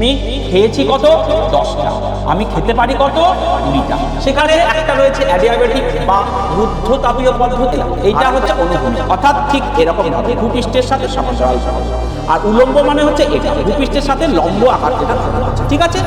আমি খেয়েছি কত 10টা, আমি খেতে পারি কত 20টা। সেখানে একটা রয়েছে অ্যাডিয়াবেটিক বা রুদ্ধতাপীয় পদ্ধতি, এইটা হচ্ছে অনুভূমি, অর্থাৎ ঠিক এরকম ভাবে ভূপৃষ্ঠের সাথে সমান্তরাল, আর উলম্ব মানে হচ্ছে এটা ভূপৃষ্ঠের সাথে লম্ব আকার যেটা থাকবে, ঠিক আছে।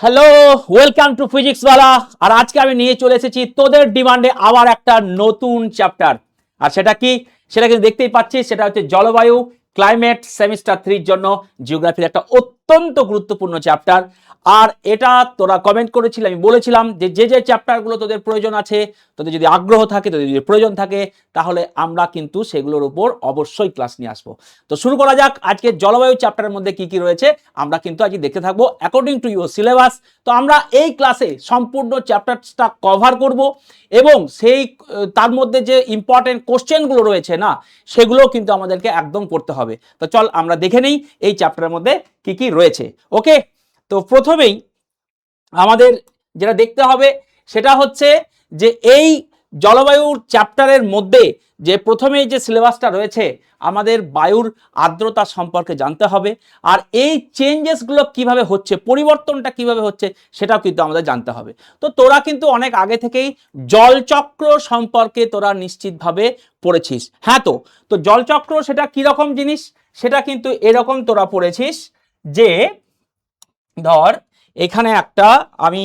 হ্যালো, ওয়েলকাম টু ফিজিক্স ওয়ালা। আর আজকে আমি নিয়ে চলে এসেছি তোদের ডিমান্ডে আবার একটা নতুন চ্যাপ্টার। আর সেটা কি, সেটা কিন্তু দেখতেই পাচ্ছিস, সেটা হচ্ছে জলবায়ু, ক্লাইমেট, সেমিস্টার 3 এর জন্য জিওগ্রাফির একটা অত্যন্ত গুরুত্বপূর্ণ চ্যাপ্টার। আর এটা তোরা কমেন্ট করেছিলি, আমি বলেছিলাম যে যে চ্যাপ্টারগুলো তোদের প্রয়োজন আছে, তোদের যদি আগ্রহ থাকে, তোদের যদি প্রয়োজন থাকে, তাহলে আমরা কিন্তু সেগুলোর উপর অবশ্যই ক্লাস নিয়ে আসবো। তো শুরু করা যাক। আজকে জলবায়ু চ্যাপ্টারের মধ্যে কি কি রয়েছে আমরা কিন্তু আজকে দেখতে থাকবো অ্যাকর্ডিং টু ইউর সিলেবাস। তো আমরা এই ক্লাসে সম্পূর্ণ চ্যাপ্টারটা কভার করব এবং সেই তার মধ্যে যে ইম্পর্টেন্ট কোশ্চেনগুলো রয়েছে না, সেগুলো কিন্তু আমাদেরকে একদম করতে হবে। তো চল আমরা দেখে নিই এই চ্যাপ্টারের মধ্যে কি কি রয়েছে। ওকে, তো প্রথমেই আমাদের যেটা দেখতে হবে সেটা হচ্ছে যে এই জলবায়ুর চ্যাপ্টারের মধ্যে যে প্রথমেই যে সিলেবাসটা রয়েছে, আমাদের বায়ুর আর্দ্রতা সম্পর্কে জানতে হবে। আর এই চেঞ্জেসগুলো কিভাবে হচ্ছে, পরিবর্তনটা কিভাবে হচ্ছে, সেটাও কিন্তু আমাদের জানতে হবে। তো তোরা কিন্তু অনেক আগে থেকেই জলচক্র সম্পর্কে তোরা নিশ্চিতভাবে পড়েছিস। হ্যাঁ, তো জলচক্র সেটা কিরকম জিনিস, সেটা কিন্তু এরকম তোরা পড়েছিস যে ধর এখানে একটা আমি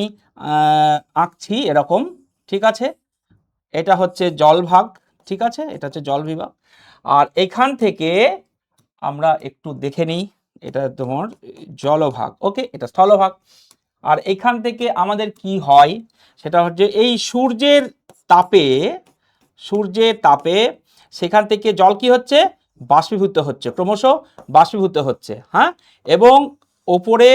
আঁকছি এরকম, ঠিক আছে, এটা হচ্ছে জলভাগ, ঠিক আছে, এটা হচ্ছে জল বিভাগ। আর এখান থেকে আমরা একটু দেখে নিই, এটা তোমার জলভাগ, ওকে, এটা স্থলভাগ। আর এখান থেকে আমাদের কি হয় সেটা হচ্ছে এই সূর্যের তাপে সেখান থেকে জল কি হচ্ছে, বাষ্পীভূত হচ্ছে, ক্রমশ বাষ্পীভূত হচ্ছে, হ্যাঁ, এবং ওপরে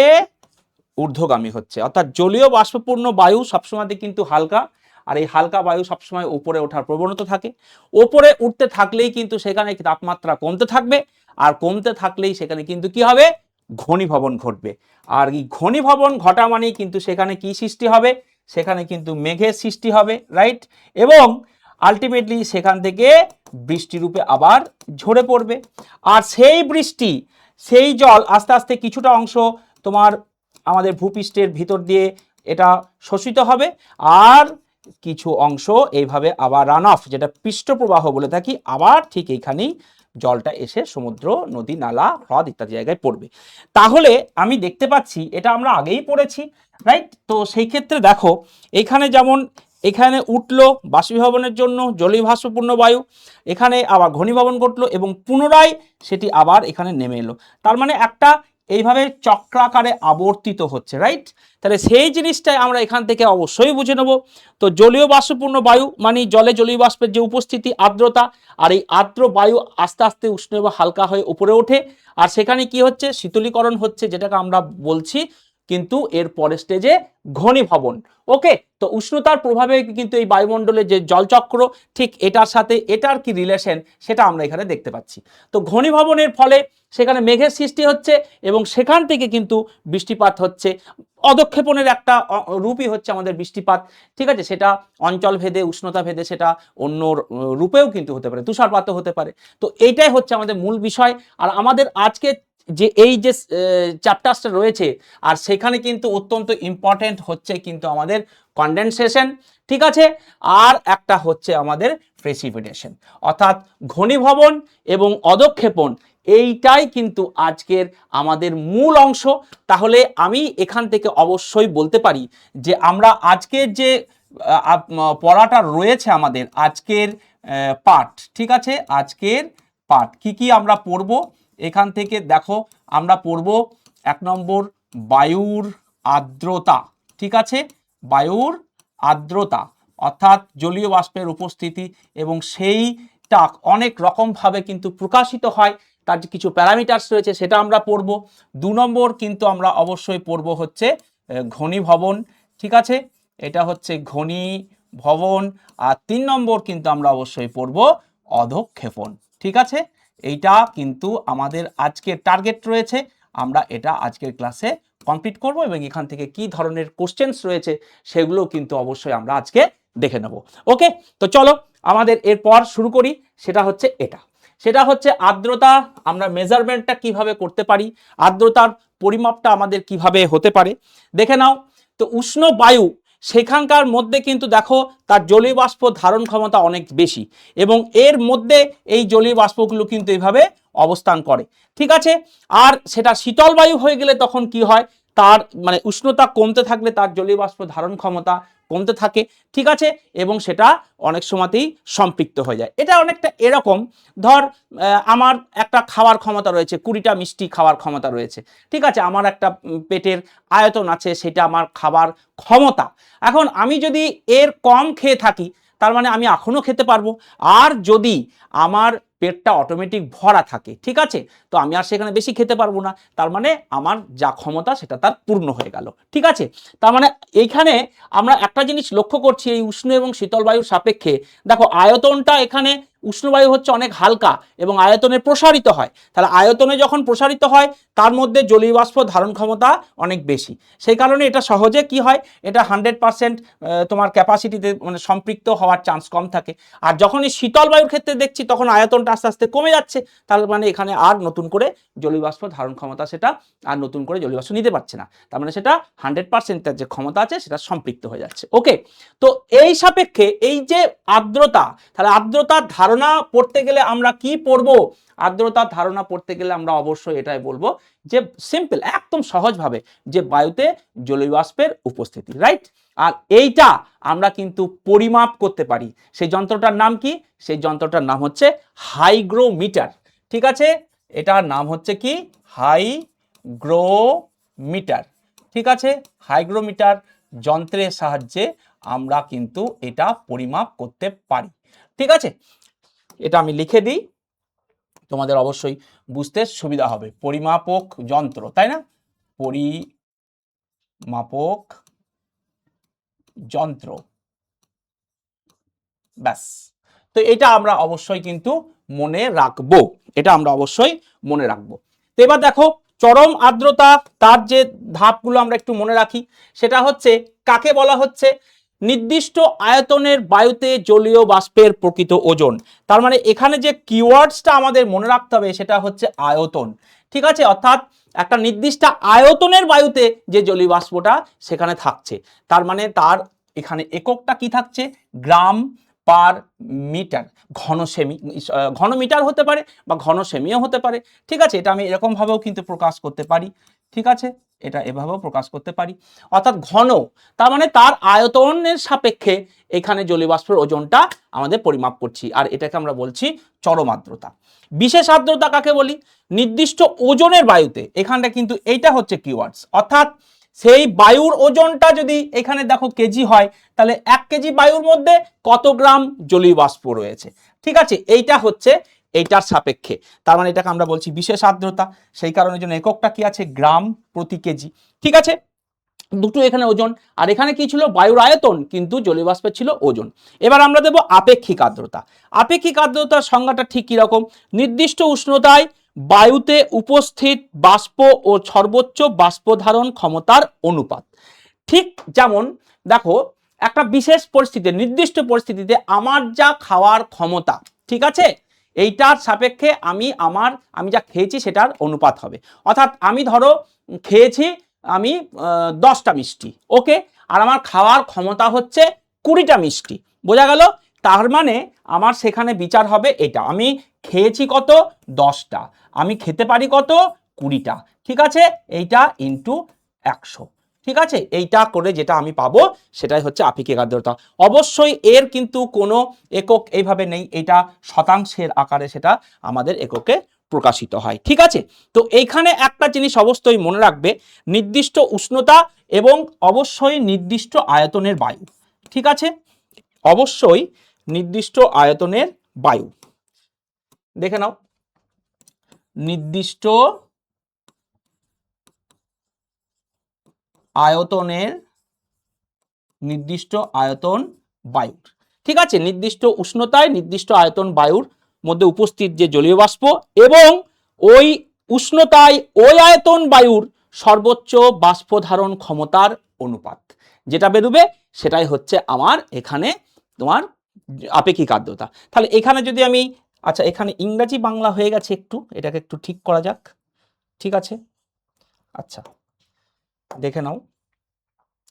ঊর্ধ্বগামী হচ্ছে, অর্থাৎ জলীয় বাষ্পপূর্ণ বায়ু সবসময় কিন্তু হালকা, আর এই হালকা বায়ু সবসময় উপরে ওঠার প্রবণতা থাকে। ওপরে উঠতে থাকলেই কিন্তু সেখানে তাপমাত্রা কমতে থাকবে, আর কমতে থাকলেই সেখানে কিন্তু কি হবে, ঘনীভবন ঘটবে। আর এই ঘনীভবন ঘটা মানেই কিন্তু সেখানে কি সৃষ্টি হবে, সেখানে কিন্তু মেঘের সৃষ্টি হবে, রাইট, এবং আলটিমেটলি সেখান থেকে বৃষ্টি রূপে আবার ঝরে পড়বে। আর সেই বৃষ্টি, সেই জল আস্তে আস্তে কিছুটা অংশ তোমার আমাদের ভূপৃষ্ঠের ভিতর দিয়ে এটা শোষিত হবে, আর কিছু অংশ এইভাবে আবার রান অফ, যেটা পৃষ্ঠপ্রবাহ বলে থাকি, আবার ঠিক এইখানেই জলটা এসে সমুদ্র, নদী, নালা, হ্রদ ইত্যাদি জায়গায় পড়বে। তাহলে আমি দেখতে পাচ্ছি এটা আমরা আগেই পড়েছি, রাইট। তো সেই ক্ষেত্রে দেখো এখানে যেমন এখানে উঠলো বাষ্পীভবনের জন্য জলীয় বাষ্পপূর্ণ বায়ু, এখানে আবার ঘনীভবন ঘটলো এবং পুনরায় সেটি আবার এখানে নেমে এলো। তার মানে একটা এইভাবে চক্রাকারে আবর্তিত হচ্ছে, রাইট। তাহলে সেই জিনিসটাই আমরা এখান থেকে অবশ্যই বুঝে নেব। তো জলীয় বাষ্পপূর্ণ বায়ু মানে জলে জলীয় বাষ্পের যে উপস্থিতি, আর্দ্রতা, আর এই আর্দ্র বায়ু আস্তে আস্তে উষ্ণ বা হালকা হয়ে উপরে ওঠে, আর সেখানে কি হচ্ছে, শীতলীকরণ হচ্ছে, যেটাকে আমরা বলছি কিন্তু এর পরের স্টেজে ঘনীভবন। ওকে, তো উষ্ণতার প্রভাবে কিন্তু এই বায়ুমণ্ডলের যে জলচক্র, ঠিক এটার সাথে এটার কি রিলেশন সেটা আমরা এখানে দেখতে পাচ্ছি। তো ঘনীভবনের ফলে সেখানে মেঘের সৃষ্টি হচ্ছে এবং সেখান থেকে কিন্তু বৃষ্টিপাত হচ্ছে। অধক্ষেপণের একটা রূপই হচ্ছে আমাদের বৃষ্টিপাত, ঠিক আছে, সেটা অঞ্চল ভেদে, উষ্ণতা ভেদে সেটা অন্য রূপেও কিন্তু হতে পারে, তুষারপাতও হতে পারে। তো এইটাই হচ্ছে আমাদের মূল বিষয়। আর আমাদের আজকে যে এই যে চ্যাপ্টারটা রয়েছে, আর সেখানে কিন্তু অত্যন্ত ইম্পর্টেন্ট হচ্ছে কিন্তু আমাদের কনডেনসেশন, ঠিক আছে, আর একটা হচ্ছে আমাদের প্রেসিপিটেশন, অর্থাৎ ঘনীভবন এবং অধক্ষেপণ, এইটাই কিন্তু আজকের আমাদের মূল অংশ। তাহলে আমি এখান থেকে অবশ্যই বলতে পারি যে আমরা আজকের যে পড়াটা রয়েছে আমাদের আজকের পাঠ, ঠিক আছে, আজকের পাঠ কি কি আমরা পড়ব এখান থেকে দেখো, আমরা পড়ব 1 নম্বর বায়ুর আর্দ্রতা, ঠিক আছে, বায়ুর আর্দ্রতা অর্থাৎ জলীয় বাষ্পের উপস্থিতি, এবং সেইটা অনেক রকমভাবে কিন্তু প্রকাশিত হয়, তার যে কিছু প্যারামিটার্স রয়েছে সেটা আমরা পড়ব। 2 নম্বর কিন্তু আমরা অবশ্যই পড়ব হচ্ছে ঘনীভবন, ঠিক আছে, এটা হচ্ছে ঘনীভবন। আর 3 নম্বর কিন্তু আমরা অবশ্যই পড়ব অধক্ষেপণ, ঠিক আছে। এইটা কিন্তু আমাদের আজকের টার্গেট রয়েছে, আমরা এটা আজকের ক্লাসে কমপ্লিট করব এবং এখান থেকে কি ধরনের কোশ্চেন্স রয়েছে সেগুলো কিন্তু অবশ্যই আমরা আজকে দেখে নেব। ওকে, তো চলো আমাদের এরপর শুরু করি, সেটা হচ্ছে এটা, সেটা হচ্ছে আর্দ্রতা। আমরা মেজারমেন্টটা কিভাবে করতে পারি, আর্দ্রতার পরিমাপটা আমাদের কিভাবে হতে পারে দেখে নাও। তো উষ্ণ বায়ু সেখানকার মধ্যে কিন্তু দেখো তার জলীয় বাষ্প ধারণ ক্ষমতা অনেক বেশি, এবং এর মধ্যে এই জলীয় বাষ্পগুলো কিন্তু এইভাবে অবস্থান করে, ঠিক আছে। আর সেটা শীতল বায়ু হয়ে গেলে তখন কি হয়, তার মানে উষ্ণতা কমতে থাকলে তার জলীয় বাষ্প ধারণ ক্ষমতা কমতে থাকে, ঠিক আছে, এবং সেটা অনেক সময়তেই সম্পৃক্ত হয়ে যায়। এটা অনেকটা এরকম, ধর আমার একটা খাওয়ার ক্ষমতা রয়েছে, 20টা মিষ্টি খাওয়ার ক্ষমতা রয়েছে, ঠিক আছে, আমার একটা পেটের আয়তন আছে, সেটা আমার খাবার ক্ষমতা। এখন আমি যদি এর কম খেয়ে থাকি, তার মানে আমি এখনো খেতে পারবো। আর যদি আমার পেটটা অটোমেটিক ভরা থাকে, ঠিক আছে, তো আমি আর সেখানে বেশি খেতে পারবো না, তার মানে আমার যা ক্ষমতা সেটা তার পূর্ণ হয়ে গেল, ঠিক আছে। তার মানে এইখানে আমরা একটা জিনিস লক্ষ্য করছি, এই উষ্ণ এবং শীতল বায়ুর সাপেক্ষে দেখো আয়তনটা এখানে উষ্ণ বায়ু হচ্ছে অনেক হালকা এবং আয়তনে প্রসারিত হয়, তাহলে আয়তনে যখন প্রসারিত হয় তার মধ্যে জলীয় বাষ্প ধারণ ক্ষমতা অনেক বেশি, সেই কারণে এটা সহজে কি হয়, এটা 100% তোমার ক্যাপাসিটিতে মানে সম্পৃক্ত হওয়ার চান্স কম থাকে। আর যখন এই শীতল বায়ুর ক্ষেত্রে দেখছি তখন আয়তনটা আস্তে আস্তে কমে যাচ্ছে, তার মানে এখানে আর নতুন করে জলীয় বাষ্প ধারণ ক্ষমতা সেটা আর নতুন করে জলীয় বাষ্প নিতে পারছে না, তার মানে সেটা 100% তার যে ক্ষমতা আছে সেটা সম্পৃক্ত হয়ে যাচ্ছে। ওকে, তো এই সাপেক্ষে এই যে আর্দ্রতা, তাহলে আর্দ্রতার ধারণা পড়তে গেলে আমরা কি পড়বো, আর্দ্রতার ধারণা পড়তে গেলে আমরা অবশ্যই এটাই বলবো যে সিম্পল একদম সহজভাবে যে বায়ুতে জলীয় বাষ্পের উপস্থিতি, রাইট। আর এইটা আমরা কিন্তু পরিমাপ করতে পারি, সেই যন্ত্রটার নাম কি, সেই যন্ত্রটার নাম হচ্ছে হাইগ্রোমিটার, ঠিক আছে, এটার নাম হচ্ছে কি হাইগ্রোমিটার, ঠিক আছে। হাইগ্রোমিটার যন্ত্রের সাহায্যে আমরা কিন্তু এটা পরিমাপ করতে পারি, ঠিক আছে। এটা আমি লিখে দিই, তোমাদের অবশ্যই বুঝতে সুবিধা হবে। পরিমাপক যন্ত্র, তাই না, পরিমাপক যন্ত্র, ব্যাস। তো এটা আমরা অবশ্যই কিন্তু মনে রাখবো, এটা আমরা অবশ্যই মনে রাখবো। তো এবার দেখো চরম আর্দ্রতা, তার যে ধাপগুলো আমরা একটু মনে রাখি, সেটা হচ্ছে কাকে বলা হচ্ছে, নির্দিষ্ট আয়তনের বায়ুতে জলীয় বাষ্পের প্রকৃত ওজন। তার মানে এখানে যে কিওয়ার্ডসটা আমাদের মনে রাখতে হবে সেটা হচ্ছে আয়তন, ঠিক আছে, অর্থাৎ একটা নির্দিষ্ট আয়তনের বায়ুতে যে জলীয় বাষ্পটা সেখানে থাকছে, তার মানে তার এখানে এককটা কি থাকছে, গ্রাম পার মিটার, ঘন সেমি, ঘন মিটার হতে পারে বা ঘন সেমিও হতে পারে, ঠিক আছে। এটা আমি এরকম ভাবেও কিন্তু প্রকাশ করতে পারি, ঠিক আছে, এটা এভাবেও প্রকাশ করতে পারি, অর্থাৎ ঘন, তার মানে তার আয়তনের সাপেক্ষে এখানে জলীয় বাষ্পের ওজনটা আমাদের পরিমাপ করছি, আর এটাকে আমরা বলছি চরম আর্দ্রতা। বিশেষ আর্দ্রতা কাকে বলি, নির্দিষ্ট ওজনের বায়ুতে, এখানটা কিন্তু এইটা হচ্ছে কিওয়ার্ডস, অর্থাৎ সেই বায়ুর ওজনটা যদি এখানে দেখো কেজি হয়, তাহলে 1 কেজি বায়ুর মধ্যে কত গ্রাম জলীয় বাষ্প রয়েছে, ঠিক আছে, এইটা হচ্ছে এইটার সাপেক্ষে, তার মানে এটাকে আমরা বলছি বিশেষ আর্দ্রতা, সেই কারণে জন্য এককটা কি আছে, গ্রাম প্রতি কেজি, ঠিক আছে। দুটো এখানে ওজন, আর এখানে কি ছিল, বায়ুর আয়তন, কিন্তু জলীয় বাষ্পের ছিল ওজন। এবার আমরা দেব আপেক্ষিক আর্দ্রতা। আপেক্ষিক আর্দ্রতার সংজ্ঞাটা ঠিক কিরকম, নির্দিষ্ট উষ্ণতায় বায়ুতে উপস্থিত বাষ্প ও সর্বোচ্চ বাষ্প ধারণ ক্ষমতার অনুপাত। ঠিক যেমন দেখো একটা বিশেষ পরিস্থিতিতে, নির্দিষ্ট পরিস্থিতিতে আমার যা খাওয়ার ক্ষমতা, ঠিক আছে, এইটার সাপেক্ষে আমি যা খেয়েছি সেটার অনুপাত হবে, অর্থাৎ আমি ধরো খেয়েছি আমি 10টা মিষ্টি, ওকে, আর আমার খাওয়ার ক্ষমতা হচ্ছে 20টা মিষ্টি, বোঝা গেল, তার মানে আমার সেখানে বিচার হবে এটা, আমি খেয়েছি কত, 10টা, আমি খেতে পারি কত, 20টা, ঠিক আছে, এইটা ইন্টু 100, ঠিক আছে, এইটা করে যেটা আমি পাবো সেটাই হচ্ছে আপেক্ষিক আর্দ্রতা। অবশ্যই এর কিন্তু কোনো একক এইভাবে নেই, এটা শতাংশের আকারে সেটা আমাদের এককে প্রকাশিত হয়, ঠিক আছে। তো এইখানে একটা জিনিস অবশ্যই মনে রাখবে, নির্দিষ্ট উষ্ণতা এবং অবশ্যই নির্দিষ্ট আয়তনের বায়ু, ঠিক আছে, অবশ্যই নির্দিষ্ট আয়তনের বায়ু, দেখে নাও, নির্দিষ্ট আয়তন বায়ুর, ঠিক আছে, নির্দিষ্ট উষ্ণতায় নির্দিষ্ট আয়তন বায়ুর মধ্যে উপস্থিত যে জলীয় বাষ্প এবং ওই উষ্ণতায় ওই আয়তন বায়ুর সর্বোচ্চ বাষ্প ধারণ ক্ষমতার অনুপাত, যেটা বেরোবে সেটাই হচ্ছে আমার এখানে তোমার আপেক্ষিক আর্দ্রতা। তাহলে এখানে যদি আমি আচ্ছা, এখানে ইংরাজি বাংলা হয়ে গেছে, একটু এটাকে একটু ঠিক করা যাক। ঠিক আছে, আচ্ছা দেখে নাও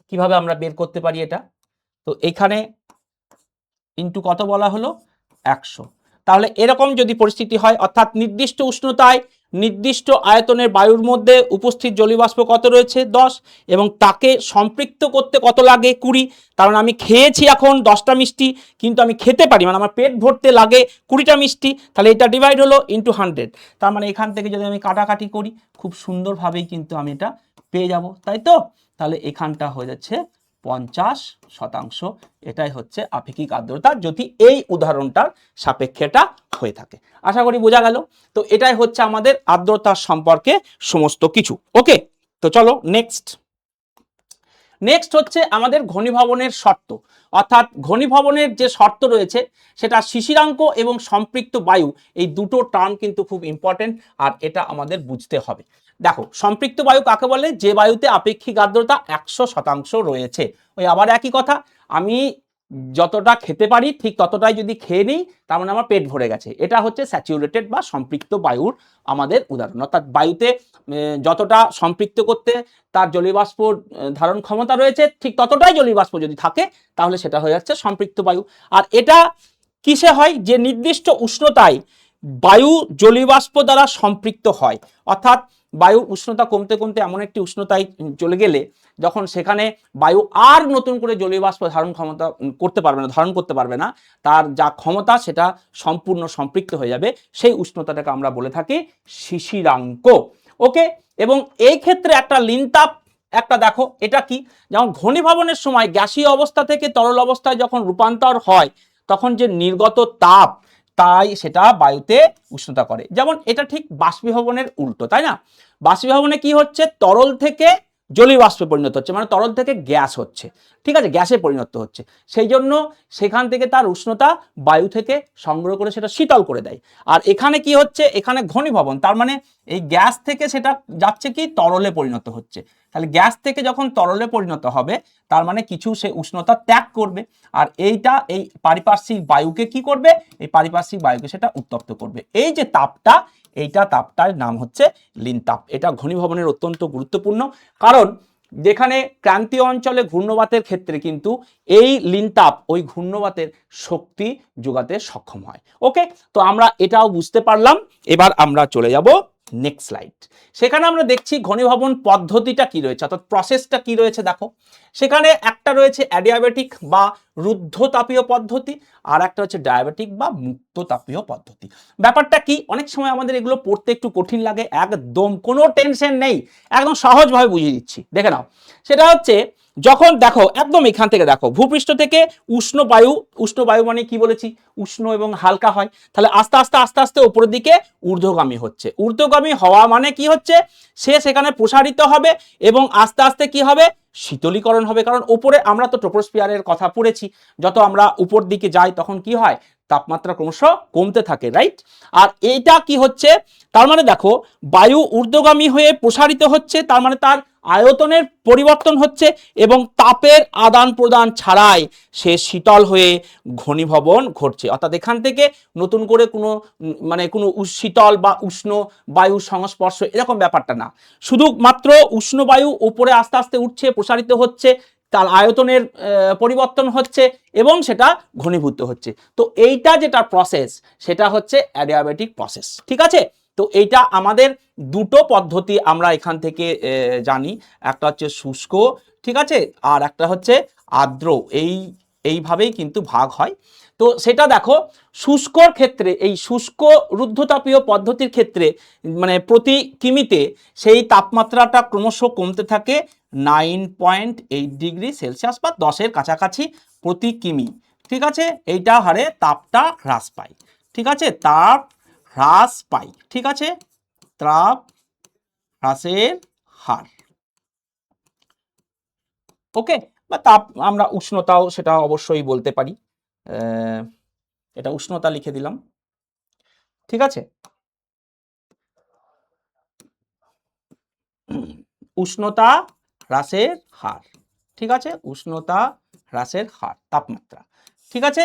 কিভাবে আমরা বের করতে পারি এটা। তো এখানে ইন্টু কত বলা হলো, 100। তাহলে এরকম যদি পরিস্থিতি হয়, অর্থাৎ নির্দিষ্ট উষ্ণতায় নির্দিষ্ট আয়তনের বায়ুর মধ্যে উপস্থিত জলীয় বাষ্প কত রয়েছে, 10, এবং তাকে সম্পৃক্ত করতে কত লাগে, 20। কারণ আমি খেয়েছি এখন 10টা মিষ্টি, কিন্তু আমি খেতে পারি, মানে আমার পেট ভরতে লাগে 20টা মিষ্টি, তাহলে এটা ডিভাইড হলো ইন্টু 100। তার মানে এখান থেকে যদি আমি কাটাকাটি করি, খুব সুন্দরভাবেই কিন্তু আমি এটা পেয়ে যাব, তাই তো। তাহলে এখানটা হয়ে যাচ্ছে 50%। এটাই হচ্ছে আপেক্ষিক আর্দ্রতা, যদি এই উদাহরণটার সাপেক্ষে এটা হয়ে থাকে। আশা করি বোঝা গেল। তো এটাই হচ্ছে আমাদের আর্দ্রতার সম্পর্কে সমস্ত কিছু। ওকে, তো চলো নেক্সট। নেক্সট হচ্ছে আমাদের ঘনীভবনের শর্ত, অর্থাৎ ঘনীভবনের যে শর্ত রয়েছে সেটা শিশিরাঙ্ক এবং সম্পৃক্ত বায়ু, এই দুটো টার্ম কিন্তু খুব ইম্পর্টেন্ট, আর এটা আমাদের বুঝতে হবে। দেখো, সম্পৃক্ত বায়ু কাকে বলে, যে বায়ুতে আপেক্ষিক আর্দ্রতা 100% রয়েছে। ওই আবার একই কথা, আমি যতটা খেতে পারি ঠিক ততটাই যদি খেয়ে নিই, তার মানে আমার পেট ভরে গেছে, এটা হচ্ছে স্যাচুরেটেড বা সম্পৃক্ত বায়ুর আমাদের উদাহরণ। অর্থাৎ বায়ুতে যতটা সম্পৃক্ত করতে তার জলীয় বাষ্প ধারণ ক্ষমতা রয়েছে, ঠিক ততটাই জলীয় বাষ্প যদি থাকে, তাহলে সেটা হয়ে যাচ্ছে সম্পৃক্ত বায়ু। আর এটা কিসে হয়, যে নির্দিষ্ট উষ্ণতায় বায়ু জলীয় বাষ্প দ্বারা সম্পৃক্ত হয়। অর্থাৎ বায়ুর উষ্ণতা কমতে কমতে এমন একটি উষ্ণতায় চলে গেলে, যখন সেখানে বায়ু আর নতুন করে জলীয় বাষ্প ধারণ ক্ষমতা করতে পারবে না, ধারণ করতে পারবে না, তার যা ক্ষমতা সেটা সম্পূর্ণ সম্পৃক্ত হয়ে যাবে, সেই উষ্ণতাটাকে আমরা বলে থাকি শিশিরাঙ্ক। ওকে, এবং এই ক্ষেত্রে একটা লিনতাপ, একটা দেখো এটা কি, যেমন ঘনীভবনের সময় গ্যাসীয় অবস্থা থেকে তরল অবস্থায় যখন রূপান্তর হয়, তখন যে নির্গত তাপ, তাই সেটা বায়ুতে উষ্ণতা করে। যেমন এটা ঠিক বাষ্পীভবনের উল্টো, তাই না। বাষ্পীভবনে কি হচ্ছে, তরল থেকে জলীয় বাষ্পে পরিণত হচ্ছে, মানে তরল থেকে গ্যাস হচ্ছে, ঠিক আছে, গ্যাসে পরিণত হচ্ছে। সেই জন্য সেখান থেকে তার উষ্ণতা বায়ু থেকে সংগ্রহ করে সেটা শীতল করে দেয়। আর এখানে কি হচ্ছে, এখানে ঘনীভবন, তার মানে এই গ্যাস থেকে সেটা যাচ্ছে কি তরলে পরিণত হচ্ছে। তাহলে গ্যাস থেকে যখন তরলে পরিণত হবে, তার মানে কিছু সে উষ্ণতা ত্যাগ করবে, আর এইটা এই পারিপার্শ্বিক বায়ুকে কি করবে, এই পারিপার্শ্বিক বায়ুকে সেটা উত্তপ্ত করবে। এই যে তাপটা, এইটা তাপটার নাম হচ্ছে লিনতাপ। এটা ঘনীভবনের অত্যন্ত গুরুত্বপূর্ণ, কারণ যেখানে ক্রান্তীয় অঞ্চলে ঘূর্ণবাতের ক্ষেত্রে কিন্তু এই লিনতাপ ওই ঘূর্ণবাতের শক্তি যোগাতে সক্ষম হয়। ওকে, তো আমরা এটাও বুঝতে পারলাম। এবার আমরা চলে যাব নেক্সট স্লাইড। সেখানে আমরা দেখছি ঘনীভবন পদ্ধতিটা কি রয়েছে, অর্থাৎ প্রসেসটা কি রয়েছে। দেখো, সেখানে একটা রয়েছে অ্যাডিয়াবেটিক বা রুদ্ধ তাপীয় পদ্ধতি, আর একটা হচ্ছে ডায়াবেটিক বা মুক্ত তাপীয় পদ্ধতি। ব্যাপারটা কি, অনেক সময় আমাদের এগুলো পড়তে একটু কঠিন লাগে, একদম কোনো টেনশন নেই, একদম সহজভাবে বুঝিয়ে দিচ্ছি, দেখে নাও। সেটা হচ্ছে, যখন দেখো একদম এখান থেকে দেখো, ভূপৃষ্ঠ থেকে উষ্ণ বায়ু, উষ্ণ বায়ু মানে কি বলেছি, উষ্ণ এবং হালকা হয়, তাহলে আস্তে আস্তে আস্তে আস্তে উপরের দিকে ঊর্ধ্বগামী হচ্ছে। ঊর্ধ্বগামী হওয়া মানে কি হচ্ছে, সে সেখানে প্রসারিত হবে এবং আস্তে আস্তে কি হবে, শীতলীকরণ হবে। কারণ উপরে আমরা তো ট্রপোস্ফিয়ারের কথা পড়েছি, যত আমরা উপর দিকে যাই তখন কি হয়, তাপমাত্রা ক্রমশ কমতে থাকে, রাইট। আর এইটা কি হচ্ছে, তার মানে দেখো বায়ু ঊর্ধ্বগামী হয়ে প্রসারিত হচ্ছে, তার মানে তার আয়তনের পরিবর্তন হচ্ছে এবং তাপের আদান প্রদান ছাড়াই সে শীতল হয়ে ঘনীভবন ঘটছে। অর্থাৎ এখান থেকে নতুন করে কোনো মানে কোনো শীতল বা উষ্ণ বায়ুর সংস্পর্শ এরকম ব্যাপারটা না, শুধুমাত্র উষ্ণ বায়ু উপরে আস্তে আস্তে উঠছে, প্রসারিত হচ্ছে, তার আয়তনের পরিবর্তন হচ্ছে এবং সেটা ঘনীভূত হচ্ছে। তো এইটা যেটা প্রসেস, সেটা হচ্ছে অ্যাডিয়াবেটিক প্রসেস, ঠিক আছে। তো এইটা আমাদের দুটো পদ্ধতি আমরা এখান থেকে জানি, একটা হচ্ছে শুষ্ক, ঠিক আছে, আর একটা হচ্ছে আর্দ্র, এইভাবেই কিন্তু ভাগ হয়। তো সেটা দেখো, শুষ্কর ক্ষেত্রে, এই শুষ্ক রুদ্ধতাপীয় পদ্ধতির ক্ষেত্রে মানে প্রতি কিমিতে সেই তাপমাত্রাটা ক্রমশ কমতে থাকে 9.8 ডিগ্রি সেলসিয়াস বা 10-এর কাছাকাছি প্রতি কিমি, ঠিক আছে। এইটা হারে তাপটা হ্রাস পায়, ঠিক আছে, তাপ হ্রাস পায়, ঠিক আছে, তাপ হ্রাসের হার। ওকে, বা তাপ আমরা উষ্ণতাও সেটা অবশ্যই বলতে পারি, এটা উষ্ণতা লিখে দিলাম, ঠিক আছে। উষ্ণতা হ্রাসের হার, ঠিক আছে, উষ্ণতা হ্রাসের হার, তাপমাত্রা, ঠিক আছে।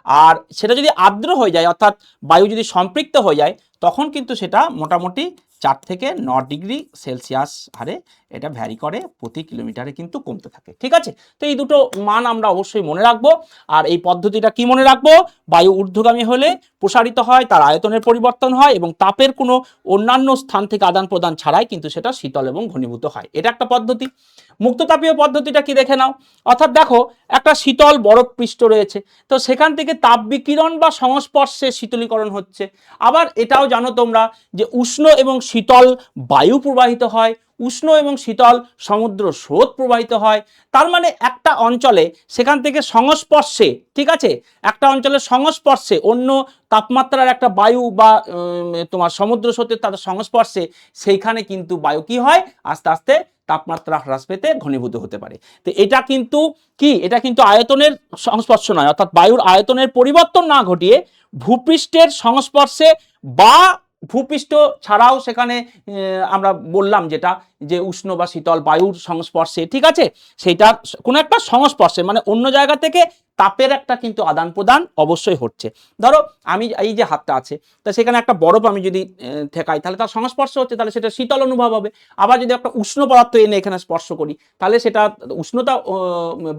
আর সেটা যদি আর্দ্র হয়ে যায় অর্থাৎ বায়ু যদি সম্পৃক্ত হয়ে যায় তখন কিন্তু সেটা মোটামুটি 4 থেকে 9 ডিগ্রি সেলসিয়াস হারে এটা ভ্যারি করে প্রতি কিলোমিটারে কিন্তু কমতে থাকে। ঠিক আছে, তো এই দুটো মান আমরা অবশ্যই মনে রাখবো। আর এই পদ্ধতিটা কি মনে রাখবো, বায়ু ঊর্ধ্বগামী হলে প্রসারিত হয়, তার আয়তনের পরিবর্তন হয় এবং তাপের কোনো অন্যান্য স্থান থেকে আদান প্রদান ছাড়াই কিন্তু সেটা শীতল এবং ঘনীভূত হয়। এটা একটা পদ্ধতি। মুক্ততাপীয় পদ্ধতিটা কি দেখে নাও। অর্থাৎ দেখো একটা শীতল বরফ পৃষ্ঠ রয়েছে, তো সেখান থেকে তাপ বিকিরণ বা সংস্পর্শে শীতলীকরণ হচ্ছে। আবার এটাও জানো তোমরা যে উষ্ণ এবং শীতল বায়ু প্রবাহিত হয়, উষ্ণ এবং শীতল সমুদ্র স্রোত প্রবাহিত হয়। তার মানে একটা অঞ্চলে সেখান থেকে সংস্পর্শে, ঠিক আছে, একটা অঞ্চলের সংস্পর্শে অন্য তাপমাত্রার একটা বায়ু বা তোমার সমুদ্র স্রোতের তাদের সংস্পর্শে সেইখানে কিন্তু বায়ু কি হয়, আস্তে আস্তে তাপমাত্রা হ্রাস পেতে ঘনীভূত হতে পারে। তো এটা কিন্তু কি, এটা কিন্তু আয়তনের সংস্পর্শ নয়, অর্থাৎ বায়ুর আয়তনের পরিবর্তন না ঘটিয়ে ভূপৃষ্ঠের সংস্পর্শে বা ভূপৃষ্ঠ ছাড়াও সেখানে আমরা বললাম যেটা যে উষ্ণ বা শীতল বায়ুর সংস্পর্শে, ঠিক আছে, সেইটার কোনো একটা সংস্পর্শে মানে অন্য জায়গা থেকে তাপের একটা কিন্তু আদান প্রদান অবশ্যই হচ্ছে। ধরো আমি এই যে হাতটা আছে, তা সেখানে একটা বরফ আমি যদি ঠেকাই তাহলে তার সংস্পর্শ হচ্ছে, তাহলে সেটা শীতল অনুভব হবে। আবার যদি একটা উষ্ণ পদার্থ এনে এখানে স্পর্শ করি তাহলে সেটা উষ্ণতা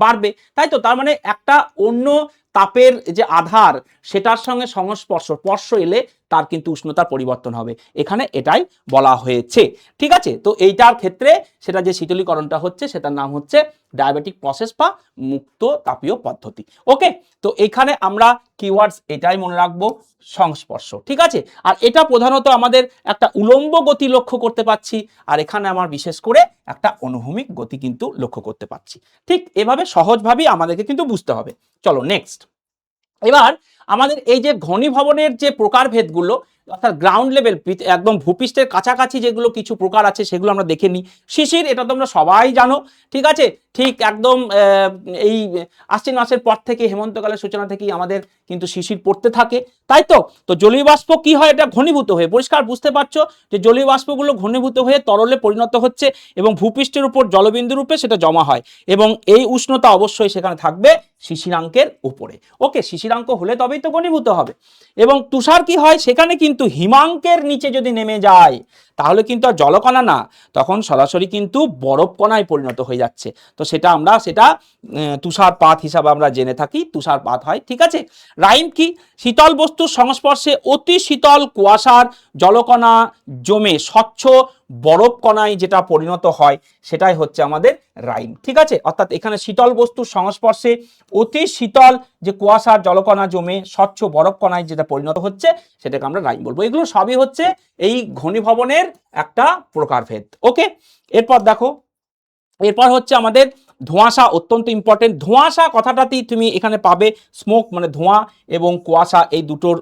বাড়বে, তাই তো। তার মানে একটা অন্য তাপের যে আধার সেটার সঙ্গে স্পর্শ এলে তার কিন্তু উষ্ণতার পরিবর্তন হবে, এখানে এটাই বলা হয়েছে। ঠিক আছে, তো এইটার ক্ষেত্রে সেটা যে শীতলীকরণটা হচ্ছে সেটার নাম হচ্ছে ডায়াবেটিক প্রসেস বা মুক্ত তাপীয় পদ্ধতি। ওকে, তো এখানে আমরা কিওয়ার্ডস এটাই মনে রাখবো, সংস্পর্শ। ঠিক আছে, আর এটা প্রধানত আমাদের একটা উলম্ব গতি লক্ষ্য করতে পাচ্ছি, আর এখানে আমার বিশেষ করে একটা অনুভূমিক গতি কিন্তু লক্ষ্য করতে পাচ্ছি। ঠিক এভাবে সহজভাবেই আমাদেরকে কিন্তু বুঝতে হবে। চলো নেক্সট, এবার আমাদের এই যে ঘনীভবনের যে প্রকারভেদগুলো অর্থাৎ গ্রাউন্ড লেভেল একদম ভূপৃষ্ঠের কাছাকাছি যেগুলো কিছু প্রকার আছে সেগুলো আমরা দেখে নিই। শিশির, এটা তোমরা সবাই জানো, ঠিক আছে, ঠিক একদম এই আশ্বিন মাসের পর থেকে হেমন্তকালের সূচনা থেকেই আমাদের কিন্তু শিশির পড়তে থাকে, তাই তো। তো জলীয় বাষ্প কি হয়, এটা ঘনীভূত হয়ে, পরিষ্কার বুঝতে পারছো যে জলীয় বাষ্পগুলো ঘনীভূত হয়ে তরলে পরিণত হচ্ছে এবং ভূপৃষ্ঠের উপর জলবিন্দু রূপে সেটা জমা হয় এবং এই উষ্ণতা অবশ্যই সেখানে থাকবে শিশিরাঙ্কের উপরে। ওকে, শিশিরাঙ্ক হলে তবেই তো ঘনীভূত হবে। এবং তুষার কি হয়, সেখানে কিন্তু হিমাঙ্কের নিচে যদি নেমে যায় তাহলে কিন্তু আর জলকণা না, তখন সরাসরি কিন্তু বরফ কণায় পরিণত হয়ে যাচ্ছে। তো সেটা আমরা তুষারপাত হিসাবে আমরা জেনে থাকি, তুষারপাত হয়। ঠিক আছে, রাইম কি, শীতল বস্তুর সংস্পর্শে অতি শীতল কুয়াশার জলকণা জমে স্বচ্ছ বরফ কণায় যেটা পরিণত হয় সেটাই হচ্ছে আমাদের রাইম। ঠিক আছে, অর্থাৎ এখানে শীতল বস্তুর সংস্পর্শে অতি শীতল যে কুয়াশার জলকণা জমে স্বচ্ছ বরফ কণায় যেটা পরিণত হচ্ছে সেটাকে আমরা রাইম বলবো। এগুলো সবই হচ্ছে এই ঘনীভবনের একটা প্রকারভেদ। ওকে, এরপর দেখো, এরপর হচ্ছে আমাদের ধোঁয়াশা, অত্যন্ত ইম্পর্টেন্ট। ধোঁয়াশা কথাটাতেই তুমি এখানে পাবে স্মোক মানে ধোঁয়া এবং কুয়াশা এই দুটোর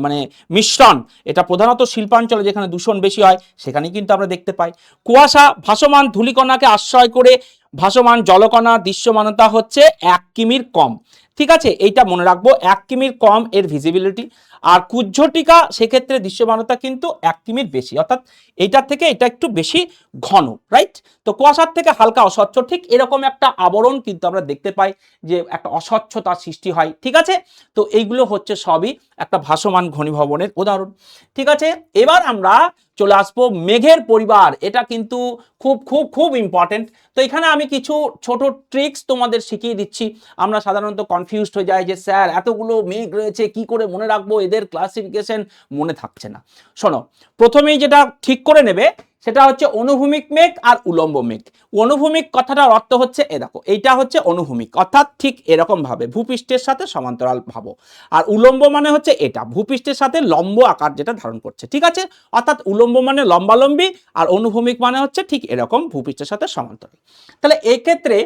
মানে মিশ্রণ। এটা প্রধানত শিল্পাঞ্চলে যেখানে দূষণ বেশি হয় সেখানে কিন্তু আমরা দেখতে পাই। কুয়াশা ভাসমান ধূলিকণাকে আশ্রয় করে ভাসমান জলকণা, দৃশ্যমানতা হচ্ছে 1 কিমির কম। ঠিক আছে, এইটা মনে রাখবো, 1 কিমির কম এর ভিজিবিলিটি। আর কুজ্ঝটিকা সেক্ষেত্রে দৃশ্যমানতা কিন্তু 1 কিমির বেশি, অর্থাৎ এইটার থেকে এটা একটু বেশি ঘন, রাইট। তো কুয়াশার থেকে হালকা অস্বচ্ছ, ঠিক এরকম একটা আবরণ কিন্তু আমরা দেখতে পাই যে একটা অস্বচ্ছতার সৃষ্টি হয়। ঠিক আছে, তো এইগুলো হচ্ছে সবই একটা ভাসমান ঘনীভবনের উদাহরণ। ঠিক আছে, এবার আমরা চলে আসবো মেঘের পরিবার। এটা কিন্তু খুব খুব খুব ইম্পর্টেন্ট। তো এখানে আমি কিছু ছোট ট্রিক্স তোমাদের শিখিয়ে দিচ্ছি। আমরা সাধারণত কনফিউজড হয়ে যাই যে স্যার এতগুলো মেঘ রয়েছে কি করে মনে রাখবো, এদের ক্লাসিফিকেশন মনে থাকছে না। শোনো, প্রথমেই যেটা ঠিক করে নেবে সেটা হচ্ছে অনুভূমিক মেঘ আর উলম্ব মেঘ। অনুভূমিক কথাটার অর্থ হচ্ছে এ দেখো, এইটা হচ্ছে অনুভূমিক, অর্থাৎ ঠিক এরকম ভাবে ভূপৃষ্ঠের সাথে সমান্তরাল ভাবো। আর উলম্ব মানে হচ্ছে এটা ভূপৃষ্ঠের সাথে লম্ব আকার যেটা ধারণ করছে। ঠিক আছে, অর্থাৎ উলম্ব মানে লম্বালম্বী আর অনুভূমিক মানে হচ্ছে ঠিক এরকম ভূপৃষ্ঠের সাথে সমান্তরাল। তাহলে এই ক্ষেত্রে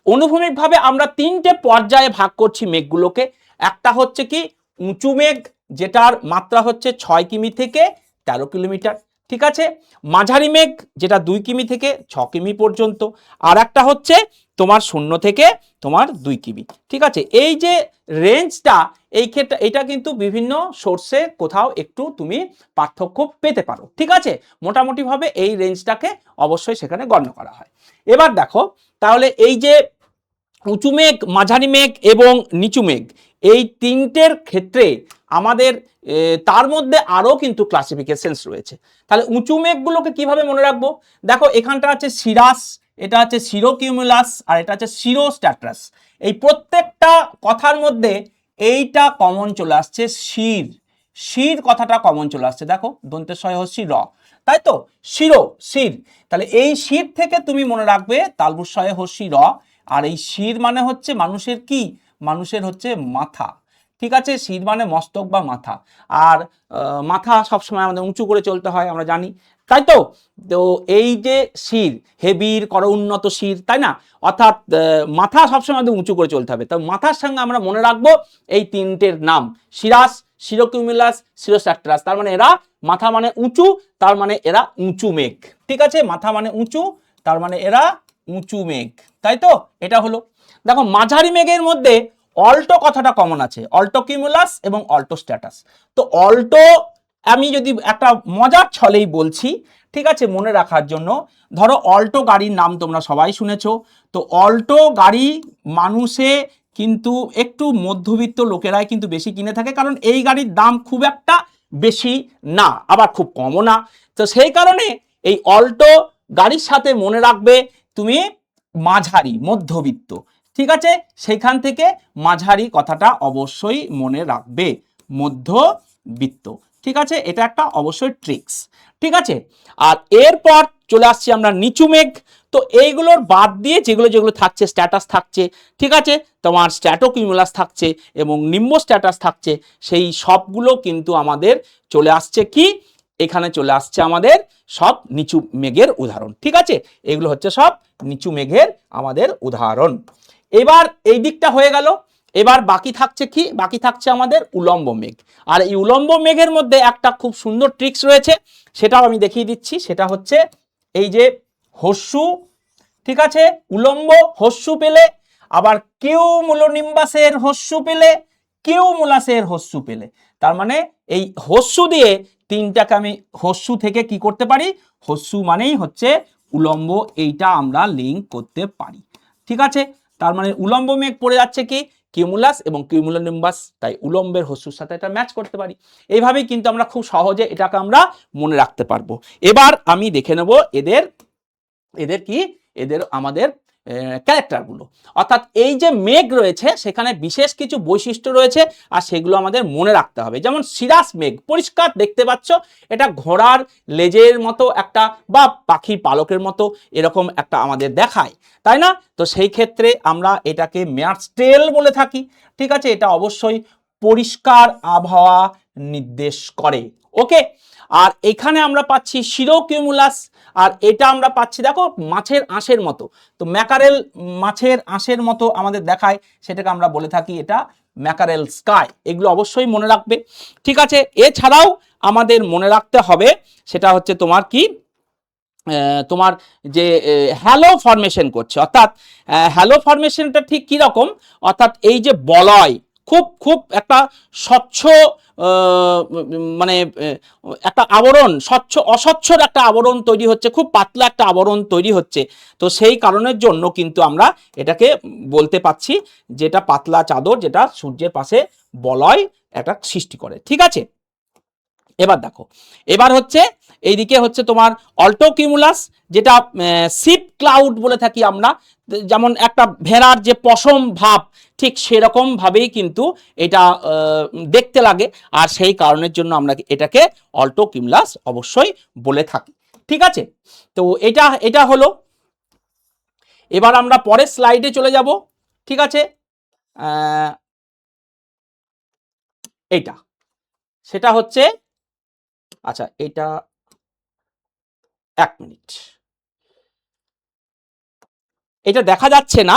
অনুভূমিকভাবে আমরা 3টে পর্যায়ে ভাগ করছি মেঘগুলোকে। একটা হচ্ছে কি উঁচু মেঘ, যেটার মাত্রা হচ্ছে 6 কিমি থেকে 13 কিলোমিটার। ঠিক আছে, মাঝারি মেঘ যেটা 2 কিমি থেকে 6 কিমি পর্যন্ত, আর একটা হচ্ছে তোমার 0 থেকে তোমার 2 কিমি। ঠিক আছে, এই যে রেঞ্জটা, এই ক্ষেত্রে এটা কিন্তু বিভিন্ন সোর্সে কোথাও একটু তুমি পার্থক্য পেতে পারো। ঠিক আছে, মোটামুটিভাবে এই রেঞ্জটাকে অবশ্যই সেখানে গণ্য করা হয়। এবার দেখো, তাহলে এই যে উঁচু মেঘ, মাঝারি মেঘ এবং নিচু মেঘ, এই তিনটের ক্ষেত্রে আমাদের তার মধ্যে আরও কিন্তু ক্লাসিফিকেশনস রয়েছে। তাহলে উঁচু মেঘগুলোকে কিভাবে মনে রাখবো? দেখো এখানটা আছে সিরাস, এটা আছে সিরোকিউমুলাস, আর এটা আছে সিরোস্ট্যাটাস। এই প্রত্যেকটা কথার মধ্যে এইটা কমন চলে আসছে, শির। শির কথাটা কমন চলে আসছে, দেখো দন্তের সয় হচ্ছে র, তাই তো, শিরো, শির। তাহলে এই শির থেকে তুমি মনে রাখবে তালবুর সয়ে হস্যি র, আর এই শির মানে হচ্ছে মানুষের কি, মানুষের হচ্ছে মাথা, ঠিক আছে, শির মানে মস্তক বা মাথা। আর মাথা সবসময় আমাদের উঁচু করে চলতে হয়, আমরা জানি, তাই তো। তো এই যে শির, হেবির কর উন্নত শির, তাই না, অর্থাৎ মাথা সবসময় আমাদের উঁচু করে চলতে হবে। তো মাথার সঙ্গে আমরা মনে রাখবো এই তিনটের নাম, সিরাস, সিরোকিউমুলাস, সিরোস্ট্যাটাস। তার মানে এরা মাথা মানে উঁচু, তার মানে এরা উঁচু মেঘ, ঠিক আছে, মাথা মানে উঁচু, তার মানে এরা উঁচু মেঘ, তাই তো। এটা হলো, দেখো মাঝারি মেঘের মধ্যে অল্টো কথাটা কমন আছে, অল্টোকিউমুলাস এবং অল্টোস্ট্যাটাস। তো অল্টো আমি যদি একটা মজার ছলেই বলছি, ঠিক আছে, মনে রাখার জন্য, ধরো অল্টো গাড়ির নাম তোমরা সবাই শুনেছো। তো অল্টো গাড়ি মানুষে কিন্তু একটু মধ্যবিত্ত লোকেরাই কিন্তু বেশি কিনে থাকে, কারণ এই গাড়ির দাম খুব একটা বেশি না, আবার খুব কমও না। তো সেই কারণে এই অল্টো গাড়ির সাথে মনে রাখবে তুমি মাঝারি, মধ্যবিত্ত, ঠিক আছে, সেইখান থেকে মাঝারি কথাটা অবশ্যই মনে রাখবে, মধ্যবিত্ত, ঠিক আছে, এটা একটা অবশ্যই ট্রিক্স, ঠিক আছে। আর এরপর চলে আসছি আমরা নিচু মেঘ। তো এইগুলোর বাদ দিয়ে যেগুলো যেগুলো থাকছে, স্ট্যাটাস থাকছে, ঠিক আছে, তোমার স্ট্র্যাটোকিউমুলাস থাকছে এবং নিম্ব স্ট্যাটাস থাকছে, সেই সবগুলো কিন্তু আমাদের চলে আসছে কি, এখানে চলে আসছে আমাদের সব নিচু মেঘের উদাহরণ, ঠিক আছে, এগুলো হচ্ছে সব নিচু মেঘের আমাদের উদাহরণ। এবার এই দিকটা হয়ে গেল। এবার বাকি থাকছে কি, বাকি থাকছে আমাদের উলম্ব মেঘ। আর এই উলম্ব মেঘের মধ্যে একটা খুব সুন্দর ট্রিক্স রয়েছে, সেটাও আমি দেখিয়ে দিচ্ছি। সেটা হচ্ছে এই যে হস্যু, ঠিক আছে, উলম্ব হস্যু পেলে, আবার কিউমুলোনিম্বাসের হস্যু পেলে, কিউমুলাসের হস্যু পেলে, তার মানে এই হস্যু দিয়ে তিনটাকে আমি হস্যু থেকে কি করতে পারি, হস্যু মানেই হচ্ছে উলম্ব, এইটা আমরা লিঙ্ক করতে পারি, ঠিক আছে। তার মানে উলম্ব মেঘ পড়ে যাচ্ছে কি, কিউমুলাস এবং কিউমুলোনিম্বাস, তাই উলম্বের হস্যুর সাথে এটা ম্যাচ করতে পারি। এইভাবেই কিন্তু আমরা খুব সহজে এটাকে আমরা মনে রাখতে পারবো। এবার আমি দেখে নেব এদের, এদের কি, এদের আমাদের ক্যারেক্টারগুলো, অর্থাৎ এই যে মেঘ রয়েছে সেখানে বিশেষ কিছু বৈশিষ্ট্য রয়েছে, আর সেগুলো আমাদের মনে রাখতে হবে। যেমন সিরাস মেঘ, পরিষ্কার দেখতে পাচ্ছ, এটা ঘোড়ার লেজের মতো একটা বা পাখির পালকের মতো এরকম একটা আমাদের দেখায়, তাই না। তো সেই ক্ষেত্রে আমরা এটাকে মেয়ারস্টেল বলে থাকি, ঠিক আছে, এটা অবশ্যই পরিষ্কার আবহাওয়া নির্দেশ করে, ওকে। আর এখানে আমরা পাচ্ছি সিরোকিউমুলাস, আর এটা আমরা পাচ্ছি দেখো মাছের আঁশের মতো, তো ম্যাকারেল মাছের আঁশের মতো আমাদের দেখায়, সেটাকে আমরা বলে থাকি এটা ম্যাকারেল স্কাই। এগুলো অবশ্যই মনে রাখবে, ঠিক আছে। এছাড়াও আমাদের মনে রাখতে হবে সেটা হচ্ছে তোমার কি, তোমার যে হ্যালো ফরমেশন করছে, অর্থাৎ হ্যালো ফরমেশনটা ঠিক কি রকম, অর্থাৎ এই যে বলয়, খুব খুব একটা স্বচ্ছ মানে একটা আবরণ, স্বচ্ছ অস্বচ্ছর একটা আবরণ তৈরি হচ্ছে, খুব পাতলা একটা আবরণ তৈরি হচ্ছে। তো সেই কারণের জন্য কিন্তু আমরা এটাকে বলতে পাচ্ছি যেটা পাতলা চাদর, যেটা সূর্যের পাশে বলয় একটা সৃষ্টি করে, ঠিক আছে। এবার দেখো, এবার হচ্ছে এইদিকে হচ্ছে তোমার অল্টোকিউমুলাস, যেটা সিপ ক্লাউড বলে থাকি আমরা, যেমন একটা ভেড়ার যে পশম ভাব, ঠিক সেরকম ভাবেই কিন্তু এটা দেখতে লাগে, আর সেই কারণের জন্য আমরা এটাকে অল্টোকিউমুলাস অবশ্যই বলে থাকি, ঠিক আছে। তো এটা এটা হলো। এবার আমরা পরের স্লাইডে চলে যাব, ঠিক আছে। এইটা, সেটা হচ্ছে, আচ্ছা এটা 1 মিনিট, এটা দেখা যাচ্ছে না,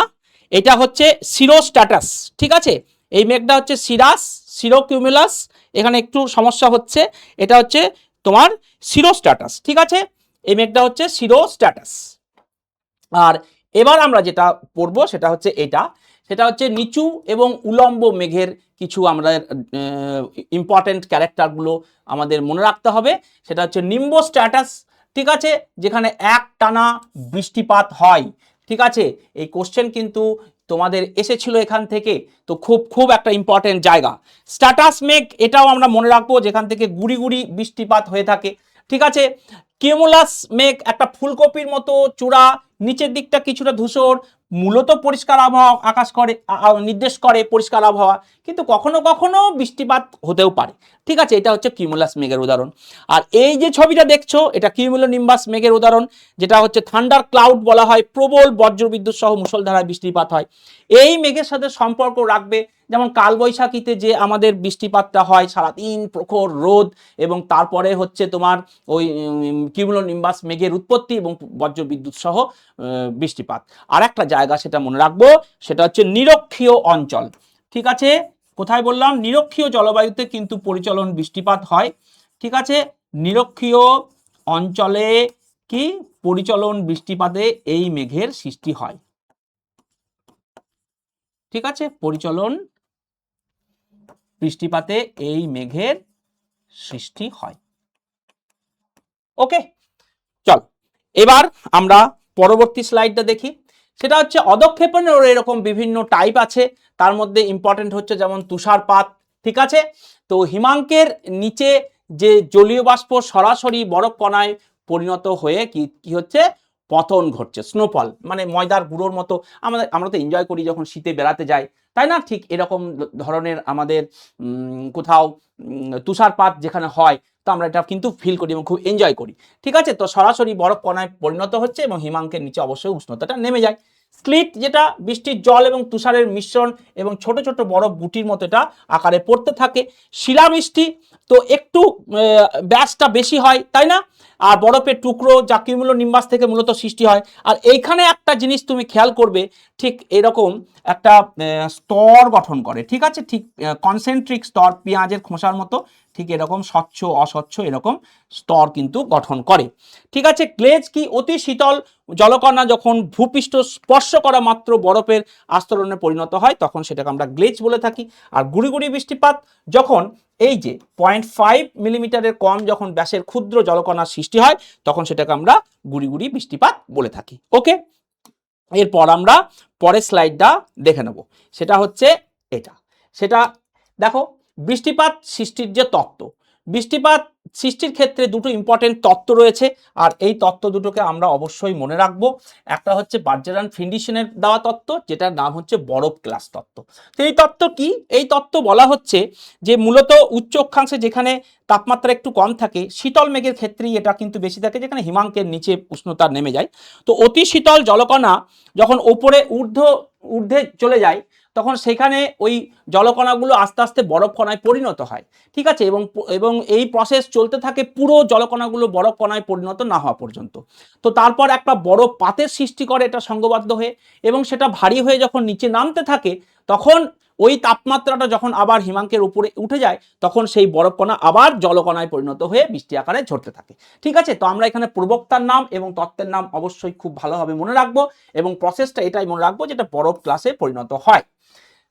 এটা হচ্ছে সিরোস্ট্যাটাস, ঠিক আছে। এই মেঘটা হচ্ছে সিরাস, সিরোকিউমুলাস, এখানে একটু সমস্যা হচ্ছে, এটা হচ্ছে তোমার সিরোস্ট্যাটাস, ঠিক আছে, এই মেঘটা হচ্ছে সিরোস্ট্যাটাস। আর এবার আমরা যেটা পড়বো সেটা হচ্ছে এটা, সেটা হচ্ছে নিচু এবং উলম্ব মেঘের কিছু আমরা ইম্পর্টেন্ট ক্যারেক্টারগুলো আমাদের মনে রাখতে হবে। সেটা হচ্ছে নিম্ব স্ট্যাটাস, ঠিক আছে, যেখানে এক টানা বৃষ্টিপাত হয়, ঠিক আছে, এই কোশ্চেন কিন্তু তোমাদের এসেছিল এখান থেকে, তো খুব খুব একটা ইম্পর্টেন্ট জায়গা। স্ট্যাটাস মেঘ, এটাও আমরা মনে রাখবো, যেখান থেকে গুড়ি গুড়ি বৃষ্টিপাত হয়ে থাকে। ঠিক আছে, কিউমুলাস মেঘ একটা ফুলকপির মতো চূড়া, নিচের দিকটা কিছুটা ধূসর, মূলত পরিষ্কার আবহাওয়া আকাশ করে নির্দেশ করে পরিষ্কার আবহাওয়া, কিন্তু কখনো কখনো বৃষ্টিপাত হতেও পারে। ঠিক আছে, এটা হচ্ছে কিউমুলাস মেঘের উদাহরণ। আর এই যে ছবিটা দেখছো, এটা কিউমুলোনিম্বাস মেঘের উদাহরণ, যেটা হচ্ছে থান্ডার ক্লাউড বলা হয়, প্রবল বজ্রবিদ্যুৎ সহ মুষলধারায় বৃষ্টিপাত হয়। এই মেঘের সাথে সম্পর্ক রাখবে, যেমন কালবৈশাখীতে যে আমাদের বৃষ্টিপাতটা হয়, সারাদিন প্রখর রোদ, এবং তারপরে হচ্ছে তোমার ওই কিউমুলোনিম্বাস মেঘের উৎপত্তি এবং বজ্রবিদ্যুৎ সহ বৃষ্টিপাত। আর একটা জায়গা সেটা মনে রাখবো, সেটা হচ্ছে নিরক্ষীয় অঞ্চল। ঠিক আছে, কোথায় বললাম? নিরক্ষীয় জলবায়ুতে কিন্তু পরিচলন বৃষ্টিপাত হয়। ঠিক আছে, নিরক্ষীয় অঞ্চলে কি পরিচলন বৃষ্টিপাতে এই মেঘের সৃষ্টি হয়। ঠিক আছে, পরিচলন বৃষ্টিপাতে এই মেঘের সৃষ্টি হয়। ওকে, চল এবার আমরা পরবর্তী স্লাইডটা দেখি। সেটা হচ্ছে অধঃক্ষেপণের এরকম বিভিন্ন টাইপ আছে, তার মধ্যে ইম্পর্টেন্ট হচ্ছে যেমন তুষারপাত। ঠিক আছে, তো হিমাঙ্কের নিচে যে জলীয় বাষ্প সরাসরি বরফ কণায় পরিণত হয়ে কি হচ্ছে, পতন ঘটছে, স্নোফল, মানে ময়দার গুঁড়োর মতো। আমরা তো এনজয় করি যখন শীতে বেড়াতে যাই, তাই না? ঠিক এরকম ধরনের আমাদের কোথাও তুষারপাত যেখানে হয়, তো আমরা এটা কিন্তু ফিল করি এবং খুব এনজয় করি। ঠিক আছে, তো সরাসরি বরফ কণায় পরিণত হচ্ছে এবং হিমাঙ্কের নিচে অবশ্যই উষ্ণতাটা নেমে যায়। স্লিট, যেটা বৃষ্টির জল এবং তুষারের মিশ্রণ এবং ছোট ছোট বরফ গুটির মতো এটা আকারে পড়তে থাকে। শিলাবৃষ্টি, তো একটু ব্যাসটা বেশি হয়, তাই না? আর বরফের টুকরো যা কিউমুলোনিম্বাস থেকে মূলত সৃষ্টি হয়। আর এইখানে একটা জিনিস তুমি খেয়াল করবে, ঠিক এরকম একটা স্তর গঠন করে। ঠিক আছে, ঠিক কনসেন্ট্রিক স্তর, পেঁয়াজের খোসার মতো, ঠিক এরকম স্বচ্ছ অস্বচ্ছ এরকম স্তর কিন্তু গঠন করে। ঠিক আছে, গ্লেজ কি? অতি শীতল জলকণা যখন ভূপৃষ্ঠ স্পর্শ করা মাত্র বরফের আস্তরণে পরিণত হয়, তখন সেটাকে আমরা গ্লেজ বলে থাকি। আর গুড়ি গুড়ি বৃষ্টিপাত যখন এই যে 0.5 মিলিমিটারের কম যখন ব্যাসের ক্ষুদ্র জলকণার সৃষ্টি হয়, তখন সেটাকে আমরা গুড়ি গুড়ি বৃষ্টিপাত বলে থাকি। ওকে, এরপর আমরা পরের স্লাইডটা দেখে নেব। সেটা হচ্ছে এটা, সেটা দেখো, বৃষ্টিপাত সৃষ্টির যে তত্ত্ব। বৃষ্টিপাত সৃষ্টির ক্ষেত্রে দুটো ইম্পর্টেন্ট তত্ত্ব রয়েছে, আর এই তত্ত্ব দুটোকে আমরা অবশ্যই মনে রাখবো। একটা হচ্ছে বার্জারান ফিন্ডিশনের দেওয়া তত্ত্ব, যেটার নাম হচ্ছে বরফ ক্লাস তত্ত্ব। তো এই তত্ত্ব কি? এই তত্ত্ব বলা হচ্ছে যে মূলত উচ্চ অক্ষাংশে যেখানে তাপমাত্রা একটু কম থাকে, শীতল মেঘের ক্ষেত্রেই এটা কিন্তু বেশি থাকে, যেখানে হিমাঙ্কের নিচে উষ্ণতা নেমে যায়। তো অতি শীতল জলকণা যখন ওপরে ঊর্ধ্বে চলে যায়, তখন সেখানে ওই জলকণাগুলো আস্তে আস্তে বরফ কণায় পরিণত হয়। ঠিক আছে, এবং এই প্রসেস চলতে থাকে পুরো জলকণাগুলো বরফ কণায় পরিণত না হওয়া পর্যন্ত। তো তারপর একটা বড় পাতের সৃষ্টি করে এটা সংঘবদ্ধ হয়ে, এবং সেটা ভারী হয়ে যখন নিচে নামতে থাকে, তখন ওই তাপমাত্রাটা যখন আবার হিমাঙ্কের উপরে উঠে যায়, তখন সেই বরফ কণা আবার জলকণায় পরিণত হয়ে বৃষ্টি আকারে ঝরতে থাকে। ঠিক আছে, তো আমরা এখানে প্রবক্তার নাম এবং তত্ত্বের নাম অবশ্যই খুব ভালোভাবে মনে রাখবো, এবং প্রসেসটা এটাই মনে রাখবো যেটা বরফ ক্লাসে পরিণত হয়।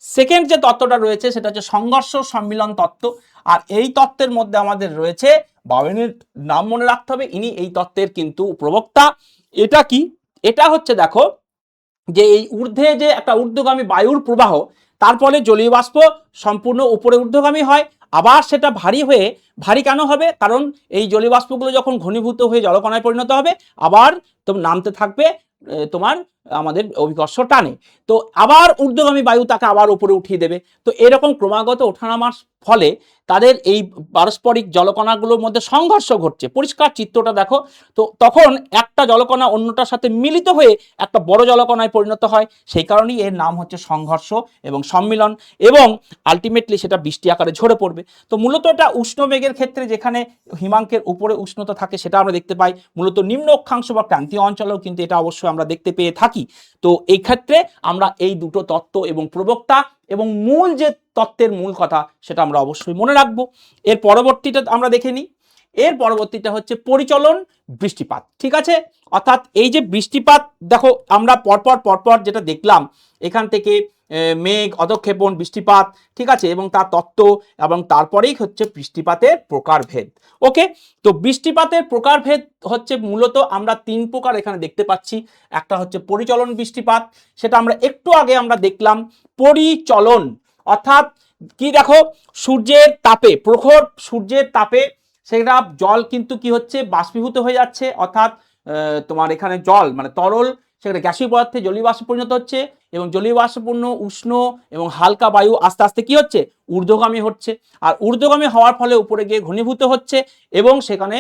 সেকেন্ড যে তত্ত্বটা রয়েছে সেটা হচ্ছে সংঘর্ষ সম্মিলন তত্ত্ব। আর এই তত্ত্বের মধ্যে আমাদের রয়েছে বাউয়েনের নাম মনে রাখতে হবে, ইনি এই তত্ত্বের কিন্তু প্রবক্তা। এটা কি? এটা হচ্ছে দেখো, যে এই ঊর্ধ্বে যে একটা ঊর্ধ্বগামী বায়ুর প্রবাহ, তার ফলে জলীয় বাষ্প সম্পূর্ণ উপরে ঊর্ধ্বগামী হয়, আবার সেটা ভারী হয়ে, ভারী কেন হবে? কারণ এই জলীয় বাষ্পগুলো যখন ঘনীভূত হয়ে জলকণায় পরিণত হবে, আবার তো নামতে থাকবে তোমার আমাদের অভিকর্ষ টানে, তো আবার ঊর্ধ্বগামী বায়ু তাকে আবার উপরে উঠিয়ে দেবে। তো এরকম ক্রমাগত ওঠানামার ফলে তাদের এই পারস্পরিক জলকণাগুলোর মধ্যে সংঘর্ষ ঘটছে। পরিষ্কার চিত্রটা দেখো, তো তখন একটা জলকণা অন্যটার সাথে মিলিত হয়ে একটা বড় জলকণায় পরিণত হয়, সেই কারণেই এর নাম হচ্ছে সংঘর্ষ এবং সম্মিলন, এবং আলটিমেটলি সেটা বৃষ্টি আকারে ঝরে পড়বে। তো মূলত এটা উষ্ণ মেঘের ক্ষেত্রে যেখানে হিমাঙ্কের উপরে উষ্ণতা থাকে সেটা আমরা দেখতে পাই, মূলত নিম্ন অক্ষাংশ বা ক্রান্তীয় অঞ্চলেও কিন্তু এটা অবশ্যই আমরা দেখতে পেয়ে থাকি। তো এই ক্ষেত্রে আমরা এই দুটো তত্ত্ব এবং প্রবক্তা এবং মূল যে তত্ত্বের মূল কথা সেটা আমরা অবশ্যই মনে রাখবো। এর পরবর্তীটা আমরা দেখে নিই। এর পরবর্তীটা হচ্ছে পরিচলন বৃষ্টিপাত। ঠিক আছে, অর্থাৎ এই যে বৃষ্টিপাত দেখো, আমরা পরপর যেটা দেখলাম, এখান থেকে মেঘ, অধঃক্ষেপণ, বৃষ্টিপাত, ঠিক আছে, এবং তার তত্ত্ব, এবং তারপরেই হচ্ছে বৃষ্টিপাতের প্রকারভেদ। ওকে, তো বৃষ্টিপাতের প্রকারভেদ হচ্ছে মূলত আমরা 3 প্রকার এখানে দেখতে পাচ্ছি। একটা হচ্ছে পরিচলন বৃষ্টিপাত, সেটা আমরা একটু আগে আমরা দেখলাম। পরিচলন অর্থাৎ কি, দেখো সূর্যের তাপে, প্রখর সূর্যের তাপে সেটা জল কিন্তু কি হচ্ছে, বাষ্পীভূত হয়ে যাচ্ছে, অর্থাৎ তোমার এখানে জল মানে তরল সেখানে গ্যাসীয় পদার্থে জলীয় বাষ্পে পরিণত হচ্ছে, এবং জলীয় বাষ্পপূর্ণ উষ্ণ এবং হালকা বায়ু আস্তে আস্তে কি হচ্ছে, ঊর্ধ্বগামী হচ্ছে, আর ঊর্ধ্বগামী হওয়ার ফলে উপরে গিয়ে ঘনীভূত হচ্ছে, এবং সেখানে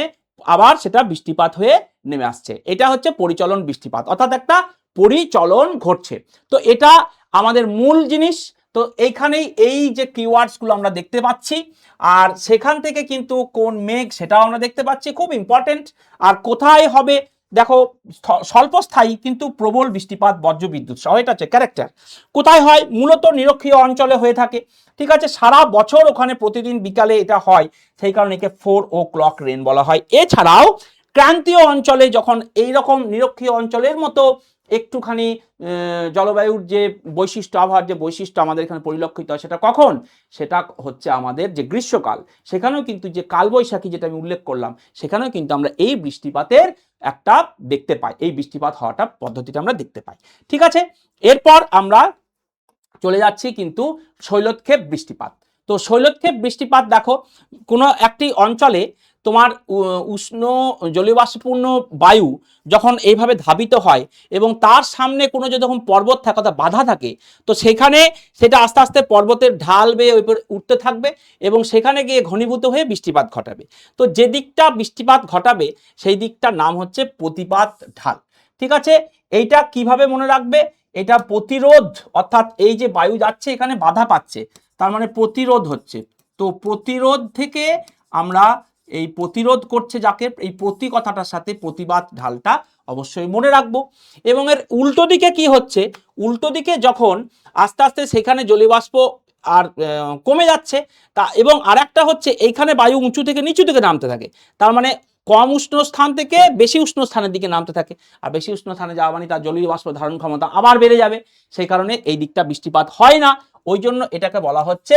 আবার সেটা বৃষ্টিপাত হয়ে নেমে আসছে। এটা হচ্ছে পরিচলন বৃষ্টিপাত, অর্থাৎ একটা পরিচলন ঘটছে। তো এটা আমাদের মূল জিনিস। তো এইখানেই এই যে কিওয়ার্ডসগুলো আমরা দেখতে পাচ্ছি, আর সেখান থেকে কিন্তু কোন মেঘ সেটাও আমরা দেখতে পাচ্ছি, খুব ইম্পর্টেন্ট। আর কোথায় হবে, দেখো স্বল্পস্থায়ী কিন্তু প্রবল বৃষ্টিপাত, বজ্রবিদ্যুৎ সহ, এটা হচ্ছে ক্যারেক্টার। কোথায় হয়, মূলত নিরক্ষীয় অঞ্চলে হয়ে থাকে, ঠিক আছে, সারা বছর ওখানে প্রতিদিন বিকালে এটা হয়, সেই কারণে একে 4 o'clock রেন বলা হয়। এছাড়াও ক্রান্তীয় অঞ্চলে যখন এই রকম নিরক্ষীয় অঞ্চলের মতো একটুখানি জলবায়ুর যে বৈশিষ্ট্য, আবহাওয়ার যে বৈশিষ্ট্য আমাদের এখানে পরিলক্ষিত হয়, সেটা কখন, সেটা হচ্ছে আমাদের যে গ্রীষ্মকাল, সেখানেও কিন্তু যে কালবৈশাখী যেটা আমি উল্লেখ করলাম, সেখানেও কিন্তু আমরা এই বৃষ্টিপাতের একটা দেখতে পাই, এই বৃষ্টিপাত হওয়াটা পদ্ধতিটা আমরা দেখতে পাই। ঠিক আছে, এরপর আমরা চলে যাচ্ছি কিন্তু শৈলক্ষেপ বৃষ্টিপাত। তো শৈলক্ষেপ বৃষ্টিপাত দেখো, কোনো একটি অঞ্চলে তোমার উষ্ণ জলীয়বাষ্পপূর্ণ বায়ু যখন এইভাবে ধাবিত হয়, এবং তার সামনে কোনো যে যখন পর্বত থাকে অর্থাৎ বাধা থাকে, তো সেখানে সেটা আস্তে আস্তে পর্বতের ঢাল বেয়ে উঠতে থাকবে, এবং সেখানে গিয়ে ঘনীভূত হয়ে বৃষ্টিপাত ঘটাবে। তো যে দিকটা বৃষ্টিপাত ঘটাবে সেই দিকটার নাম হচ্ছে প্রতিপাত ঢাল। ঠিক আছে, এইটা কিভাবে মনে রাখবে, এটা প্রতিরোধ, অর্থাৎ এই যে বায়ু যাচ্ছে এখানে বাধা পাচ্ছে, তার মানে প্রতিরোধ হচ্ছে। তো প্রতিরোধ থেকে আমরা এই প্রতিরোধ করছে যাকে, এই প্রতি কথাটার সাথে প্রতিবাদ ঢালটা অবশ্যই মনে রাখবো। এবং এর উল্টো দিকে কি হচ্ছে, উল্টো দিকে যখন আস্তে আস্তে সেখানে জলীয়বাষ্প আর কমে যাচ্ছে, তা এবং আরেকটা হচ্ছে এইখানে বায়ু উঁচু থেকে নিচু দিকে নামতে থাকে, তার মানে কম উষ্ণ স্থান থেকে বেশি উষ্ণ স্থানের দিকে নামতে থাকে, আর বেশি উষ্ণ স্থানে যাওয়া মানে তার জলীয় বাষ্প ধারণ ক্ষমতা আবার বেড়ে যাবে, সেই কারণে এই দিকটা বৃষ্টিপাত হয় না, ওই জন্য এটাকে বলা হচ্ছে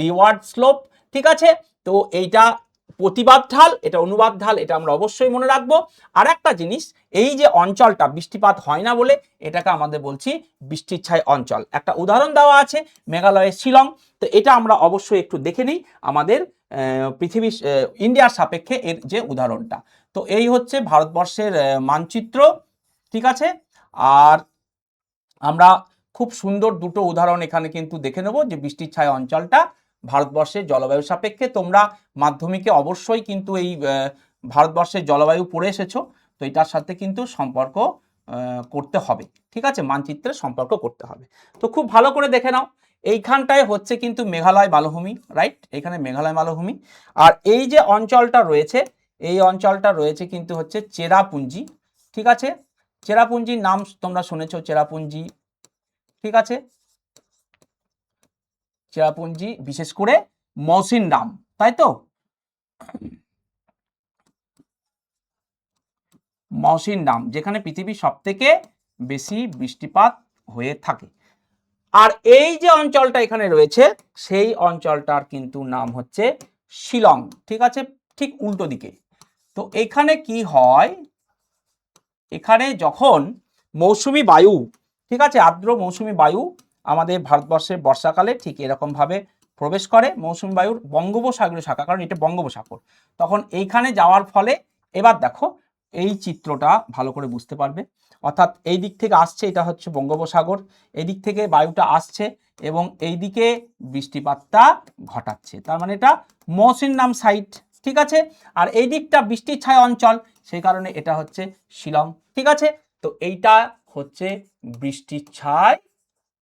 লিওয়ার্ড স্লোপ। ঠিক আছে, তো এইটা প্রতিবাদ ঢাল, এটা অনুবাদ ঢাল, এটা আমরা অবশ্যই মনে রাখবো। আর একটা জিনিস, এই যে অঞ্চলটা বৃষ্টিপাত হয় না বলে এটাকে আমাদের বলছি বৃষ্টির ছায় অঞ্চল। একটা উদাহরণ দেওয়া আছে মেঘালয়ের শিলং, তো এটা আমরা অবশ্যই একটু দেখে নিই আমাদের পৃথিবীর ইন্ডিয়ার সাপেক্ষে এর যে উদাহরণটা। তো এই হচ্ছে ভারতবর্ষের মানচিত্র। ঠিক আছে, আর আমরা খুব সুন্দর দুটো উদাহরণ এখানে কিন্তু দেখে নেব যে বৃষ্টির ছায়া অঞ্চলটা ভারতবর্ষের জলবায়ু সাপেক্ষে। তোমরা মাধ্যমিকে অবশ্যই কিন্তু এই ভারতবর্ষের জলবায়ু পড়ে এসেছো, তো এটার সাথে কিন্তু সম্পর্ক করতে হবে। ঠিক আছে, মানচিত্রের সম্পর্ক করতে হবে। তো খুব ভালো করে দেখে নাও, এইখানটায় হচ্ছে কিন্তু মেঘালয় মালভূমি, রাইট, এখানে মেঘালয় মালভূমি। আর এই যে অঞ্চলটা রয়েছে, এই অঞ্চলটা রয়েছে কিন্তু হচ্ছে চেরাপুঞ্জি। ঠিক আছে, চেরাপুঞ্জির নাম তোমরা শুনেছো, চেরাপুঞ্জি। ঠিক আছে, চেরাপুঞ্জি বিশেষ করে মৌসিনরাম, তাই তো, মৌসিনরাম যেখানে পৃথিবীর সব থেকে বেশি বৃষ্টিপাত হয়ে থাকে। আর এই যে অঞ্চলটা এখানে রয়েছে সেই অঞ্চলটার কিন্তু নাম হচ্ছে শিলং। ঠিক আছে, ঠিক উল্টো দিকে। তো এখানে কি হয়, এখানে যখন মৌসুমী বায়ু, ঠিক আছে, আর্দ্র মৌসুমী বায়ু আমাদের ভারতবর্ষের বর্ষাকালে ঠিক এরকম ভাবে প্রবেশ করে, মৌসুমী বায়ুর বঙ্গোপসাগরীয় শাখা, কারণ এটা বঙ্গোপসাগর, তখন এইখানে যাওয়ার ফলে এবার দেখো এই চিত্রটা ভালো করে বুঝতে পারবে, অর্থাৎ এই দিক থেকে আসছে, এটা হচ্ছে বঙ্গোপসাগর, এই দিক থেকে বায়ুটা আসছে এবং এই দিকে বৃষ্টিপাতটা ঘটাচ্ছে, তার মানে এটা মৌসিনরাম সাইট। ঠিক আছে, আর এই দিকটা বৃষ্টির ছায়া অঞ্চল, সেই কারণে এটা হচ্ছে শিলং। ঠিক আছে, তো এইটা হচ্ছে বৃষ্টির ছায়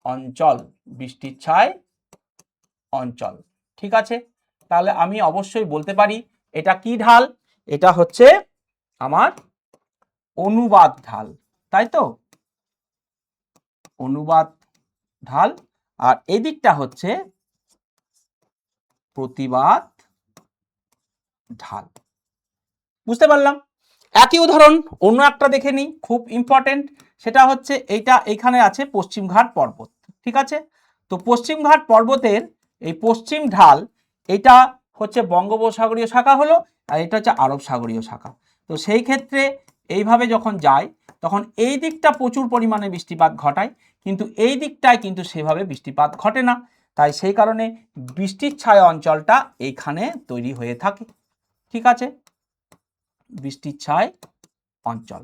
অঞ্চল, বৃষ্টির ছায় অঞ্চল। ঠিক আছে, তাহলে আমি অবশ্যই বলতে পারি এটা কি ঢাল, এটা হচ্ছে আমার অনুবাদ ঢাল, তাই তো, অনুবাদ ঢাল। আর এদিকটা হচ্ছে প্রতিবাদ ঢাল। বুঝতে পারলাম? একই উদাহরণ অন্য একটা দেখে নিই, খুব ইম্পর্টেন্ট, সেটা হচ্ছে এইটা, এইখানে আছে পশ্চিমঘাট পর্বত। ঠিক আছে, তো পশ্চিমঘাট পর্বতের এই পশ্চিম ঢাল এটা হচ্ছে বঙ্গোপসাগরীয় শাখা হলো, আর এটা হচ্ছে আরব সাগরীয় শাখা। তো সেই ক্ষেত্রে এইভাবে যখন যায় তখন এই দিকটা প্রচুর পরিমাণে বৃষ্টিপাত ঘটায়, কিন্তু এই দিকটায় কিন্তু সেভাবে বৃষ্টিপাত ঘটে না। তাই সেই কারণে বৃষ্টির ছায়া অঞ্চলটা এইখানে তৈরি হয়ে থাকে। ঠিক আছে, বৃষ্টির ছায় অঞ্চল।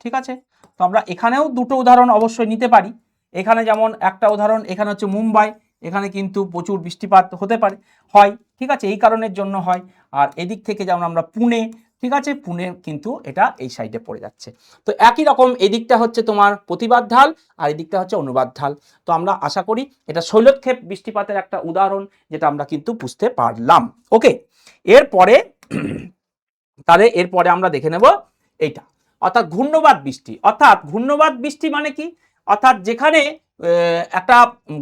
ঠিক আছে, তো আমরা এখানেও দুটো উদাহরণ অবশ্যই নিতে পারি। এখানে যেমন একটা উদাহরণ, এখানে হচ্ছে মুম্বাই, এখানে কিন্তু প্রচুর বৃষ্টিপাত হতে পারে, হয়। ঠিক আছে, এই কারণের জন্য হয়। আর এদিক থেকে যেমন আমরা পুনে, ঠিক আছে, পুনে কিন্তু এটা এই সাইডে পড়ে যাচ্ছে। তো একই রকম এদিকটা হচ্ছে তোমার প্রতিবাদ ঢাল, আর এদিকটা হচ্ছে অনুবাদ ঢাল। তো আমরা আশা করি এটা শৈলক্ষেপ বৃষ্টিপাতের একটা উদাহরণ, যেটা আমরা কিন্তু বুঝতে পারলাম। ওকে, এরপরে তাহলে এরপরে আমরা দেখে নেব এইটা, অর্থাৎ ঘূর্ণবাদ বৃষ্টি। অর্থাৎ ঘূর্ণবাদ বৃষ্টি মানে কি, অর্থাৎ যেখানে একটা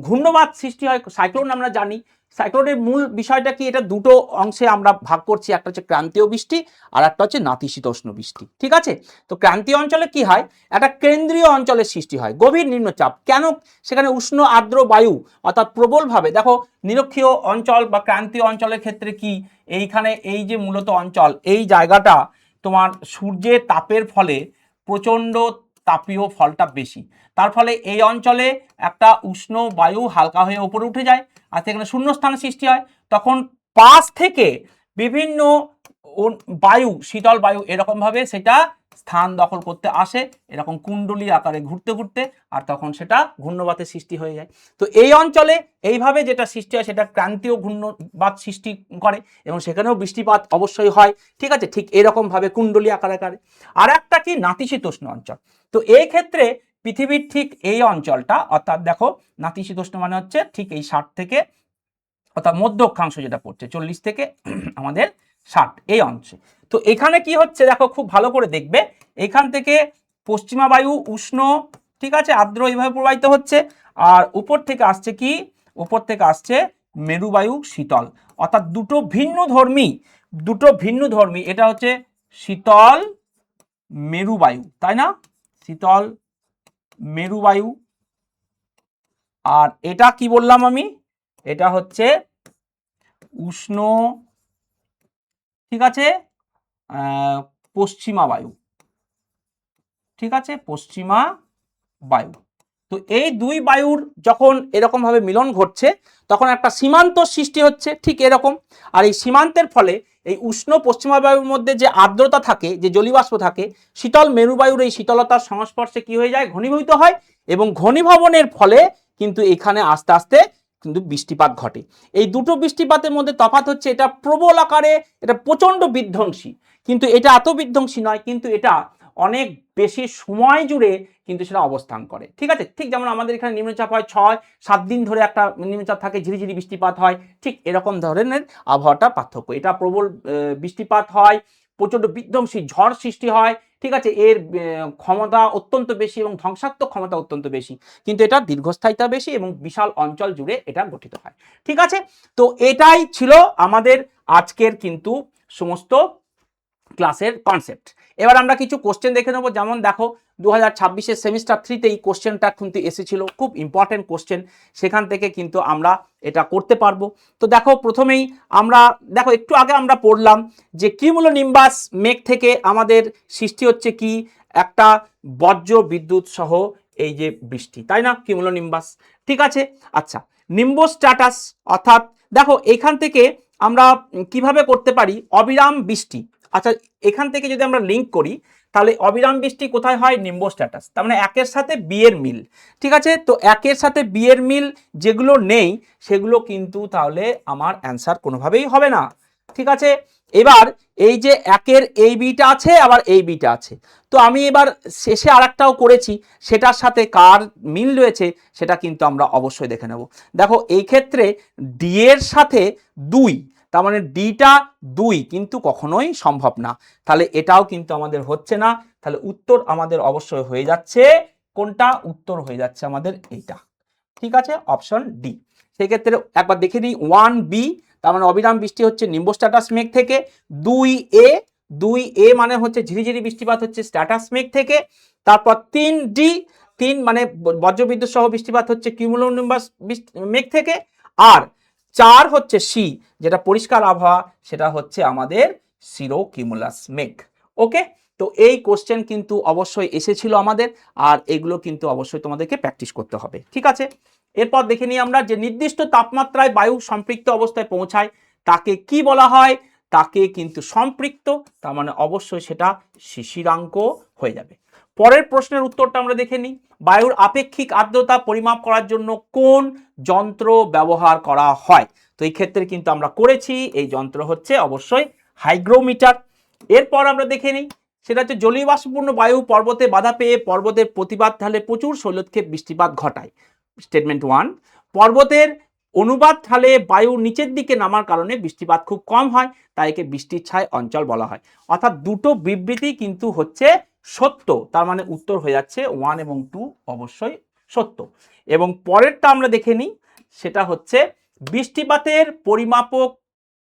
ঘূর্ণবাদ সৃষ্টি হয়। সাইক্লোন আমরা জানি, সাইক্লোনের মূল বিষয়টা কি, এটা দুটো অংশে আমরা ভাগ করছি, একটা হচ্ছে ক্রান্তীয় বৃষ্টি আর একটা হচ্ছে নাতিশীতোষ্ণ বৃষ্টি। ঠিক আছে, তো ক্রান্তীয় অঞ্চলে কি হয়, একটা কেন্দ্রীয় অঞ্চলের সৃষ্টি হয় গভীর নিম্নচাপ। কেন, সেখানে উষ্ণ আর্দ্র বায়ু অর্থাৎ প্রবলভাবে, দেখো নিরক্ষীয় অঞ্চল বা ক্রান্তীয় অঞ্চলের ক্ষেত্রে কি, এইখানে এই যে মূলত অঞ্চল, এই জায়গাটা তোমার সূর্যের তাপের ফলে প্রচণ্ড তাপীয় ফলটা বেশি, তার ফলে এই অঞ্চলে একটা উষ্ণ বায়ু হালকা হয়ে ওপরে উঠে যায়, আর সেখানে শূন্যস্থান সৃষ্টি হয়। তখন পাশ থেকে বিভিন্ন বায়ু, শীতল বায়ু এরকমভাবে সেটা স্থান দখল করতে আসে, এরকম কুণ্ডলী আকারে ঘুরতে ঘুরতে, আর তখন সেটা ঘূর্ণবাতের সৃষ্টি হয়ে যায়। তো এই অঞ্চলে এইভাবে যেটা সৃষ্টি হয় সেটা ক্রান্তীয় ঘূর্ণবাত সৃষ্টি করে, এবং সেখানেও বৃষ্টিপাত অবশ্যই হয়। ঠিক আছে, ঠিক এরকমভাবে কুণ্ডলী আকারে। আর একটা কি, নাতিশীতোষ্ণ অঞ্চল। তো এই ক্ষেত্রে পৃথিবীর ঠিক এই অঞ্চলটা, অর্থাৎ দেখো নাতিশীতোষ্ণ মানে হচ্ছে ঠিক এই 60 থেকে, অর্থাৎ মধ্য অক্ষাংশ যেটা পড়ছে 40 থেকে আমাদের 60 এই অংশে। তো এখানে কি হচ্ছে দেখো, খুব ভালো করে দেখবে, এখান থেকে পশ্চিমা বায়ু উষ্ণ, ঠিক আছে, আর্দ্র এইভাবে প্রবাহিত হচ্ছে, আর উপর থেকে আসছে কি, উপর থেকে আসছে মেরুবায়ু শীতল, অর্থাৎ দুটো ভিন্ন ধর্মী, এটা হচ্ছে শীতল মেরুবায়ু, তাই না, শীতল মেরুবায়ু। আর এটা কি বললাম আমি, এটা হচ্ছে উষ্ণ, ঠিক আছে, পশ্চিমা বায়ু। ঠিক আছে, পশ্চিমা বায়ু। তো এই দুই বায়ুর যখন এরকম ভাবে মিলন ঘটছে, তখন একটা সীমান্ত সৃষ্টি হচ্ছে, ঠিক এরকম। আর এই সীমান্তের ফলে এই উষ্ণ পশ্চিমা বায়ুর মধ্যে যে আর্দ্রতা থাকে, যে জলীয়বাষ্প থাকে, শীতল মেরুবায়ুর এই শীতলতার সংস্পর্শে কি হয়ে যায়, ঘনীভূত হয়, এবং ঘনীভবনের ফলে কিন্তু এখানে আস্তে আস্তে কিন্তু বৃষ্টিপাত ঘটে। এই দুটো বৃষ্টিপাতের মধ্যে তফাৎ হচ্ছে, এটা প্রবল আকারে, এটা প্রচণ্ড বিধ্বংসী, কিন্তু এটা এত বিধ্বংসী নয়, কিন্তু এটা অনেক বেশি সময় জুড়ে কিন্তু সেটা অবস্থান করে। ঠিক আছে, ঠিক যেমন আমাদের এখানে নিম্নচাপ হয় 6-7 দিন ধরে একটা নিম্নচাপ থাকে, ঝিরিঝিরি বৃষ্টিপাত হয়, ঠিক এরকম ধরনের আবহাওয়াটা পার্থক্য। এটা প্রবল বৃষ্টিপাত হয়, প্রচণ্ড বিধ্বংসী ঝড় সৃষ্টি হয়। ঠিক আছে, এর ক্ষমতা অত্যন্ত বেশি এবং ধ্বংসাত্মক ক্ষমতা অত্যন্ত বেশি, কিন্তু এটা দীর্ঘস্থায়িতা বেশি এবং বিশাল অঞ্চল জুড়ে এটা গঠিত হয়। ঠিক আছে, তো এটাই ছিল আমাদের আজকের কিন্তু সমস্ত ক্লাসের কনসেপ্ট। এবার আমরা কিছু কোশ্চেন দেখে নেবো। যেমন দেখো 2026-এর সেমিস্টার 3-তে এই কোশ্চেনটা কিন্তু এসেছিল, খুব ইম্পর্টেন্ট কোশ্চেন, সেখান থেকে কিন্তু আমরা এটা করতে পারবো। তো দেখো প্রথমেই আমরা দেখো, একটু আগে আমরা পড়লাম যে কিউমুলোনিম্বাস মেঘ থেকে আমাদের সৃষ্টি হচ্ছে কি, একটা বজ্র বিদ্যুৎ সহ এই যে বৃষ্টি, তাই না, কিউমুলোনিম্বাস। ঠিক আছে, আচ্ছা, নিম্বোস্ট্র্যাটাস, অর্থাৎ দেখো এখান থেকে আমরা কিভাবে করতে পারি, অবিরাম বৃষ্টি। আচ্ছা, এখান থেকে যদি আমরা লিঙ্ক করি, তাহলে অবিরাম বৃষ্টি কোথায় হয়, নিম্বোস্ট্র্যাটাস, তার মানে একের সাথে বি এর মিল। ঠিক আছে, তো একের সাথে বি এর মিল যেগুলো নেই, সেগুলো কিন্তু তাহলে আমার অ্যান্সার কোনোভাবেই হবে না। ঠিক আছে, এবার এই যে একের এই বিটা আছে, আবার এই বিটা আছে, তো আমি এবার শেষে আরেকটাও করেছি, সেটার সাথে কার মিল রয়েছে সেটা কিন্তু আমরা অবশ্যই দেখে নেব। দেখো এই ক্ষেত্রে ডি এর সাথে 2, তার মানে ডিটা 2 কিন্তু কখনোই সম্ভব না, তাহলে এটাও কিন্তু আমাদের হচ্ছে না। তাহলে উত্তর আমাদের অবশ্যই হয়ে যাচ্ছে কোনটা, উত্তর হয়ে যাচ্ছে আমাদের এইটা। ঠিক আছে, অপশন ডি। সেক্ষেত্রে একবার দেখে নিই 1B, তার মানে অবিরাম বৃষ্টি হচ্ছে নিম্বোস্ট্র্যাটাস মেঘ থেকে। 2A মানে হচ্ছে ঝিরিঝিরি বৃষ্টিপাত হচ্ছে স্ট্র্যাটাস মেঘ থেকে। তারপর 3D, 3 মানে বজ্রবিদ্যুৎ সহ বৃষ্টিপাত হচ্ছে কিউমুলোনিম্বাস মেঘ থেকে, আর 4 হচ্ছে সি যেটা পরিষ্কার আবহাওয়া, সেটা হচ্ছে আমাদের সিরোকিউমুলাস মেঘ। ওকে, তো এই কোশ্চেন কিন্তু অবশ্যই এসেছিল আমাদের, আর এগুলো কিন্তু অবশ্যই তোমাদেরকে প্র্যাকটিস করতে হবে, ঠিক আছে। এরপর দেখে নিই আমরা যে নির্দিষ্ট তাপমাত্রায় বায়ু সম্পৃক্ত অবস্থায় পৌঁছায় তাকে কি বলা হয়, তাকে কিন্তু সম্পৃক্ত, তার মানে অবশ্যই সেটা শিশিরাঙ্ক হয়ে যাবে। পরের প্রশ্নের উত্তরটা আমরা দেখে নিই, বায়ুর আপেক্ষিক আর্দ্রতা পরিমাপ করার জন্য কোন যন্ত্র ব্যবহার করা হয়? তো এই ক্ষেত্রে কিন্তু আমরা করেছি, এই যন্ত্র হচ্ছে অবশ্যই হাইগ্রোমিটার। এরপর আমরা দেখে নিই, সেটা হচ্ছে জলীয় বাষ্পপূর্ণ বায়ু পর্বতে বাধা পেয়ে পর্বতের প্রতিবাদ ঢালে প্রচুর শৈলক্ষেপ বৃষ্টিপাত ঘটায়। স্টেটমেন্ট 1, পর্বতের অনুবাদ ঢালে বায়ু নিচের দিকে নামার কারণে বৃষ্টিপাত খুব কম হয়, তাই একে বৃষ্টির ছায় অঞ্চল বলা হয়। অর্থাৎ দুটো বিবৃতি কিন্তু হচ্ছে সত্য, তার মানে উত্তর হয়ে যাচ্ছে 1 এবং 2 অবশ্যই সত্য। এবং পরেরটা আমরা দেখে নিই, সেটা হচ্ছে বৃষ্টিপাতের পরিমাপক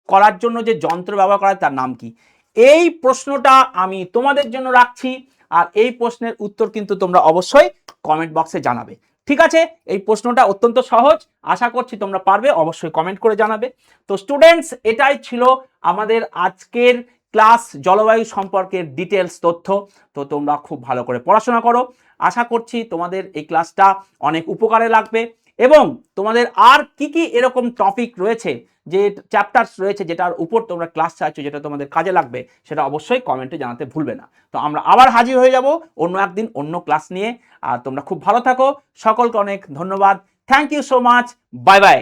করার জন্য যে যন্ত্র ব্যবহার করা হয় তার নাম কি? এই প্রশ্নটা আমি তোমাদের জন্য রাখছি, আর এই প্রশ্নের উত্তর কিন্তু তোমরা অবশ্যই কমেন্ট বক্সে জানাবে, ঠিক আছে। এই প্রশ্নটা অত্যন্ত সহজ, আশা করছি তোমরা পারবে, অবশ্যই কমেন্ট করে জানাবে। তো স্টুডেন্টস, এটাই ছিল আমাদের আজকের ক্লাস জলবায়ু সম্পর্কের ডিটেলস তথ্য। তো তোমরা খুব ভালো করে পড়াশোনা করো, আশা করছি তোমাদের এই ক্লাসটা অনেক উপকারে লাগবে, এবং তোমাদের আর কি কি এরকম টপিক রয়েছে, যে চ্যাপ্টার্স রয়েছে যেটার উপর তোমরা ক্লাস চাইছো, যেটা তোমাদের কাজে লাগবে, সেটা অবশ্যই কমেন্টে জানাতে ভুলবে না। তো আমরা আবার হাজির হয়ে যাব অন্য একদিন অন্য ক্লাস নিয়ে, আর তোমরা খুব ভালো থাকো, সকলকে অনেক ধন্যবাদ, thank you so much, bye by.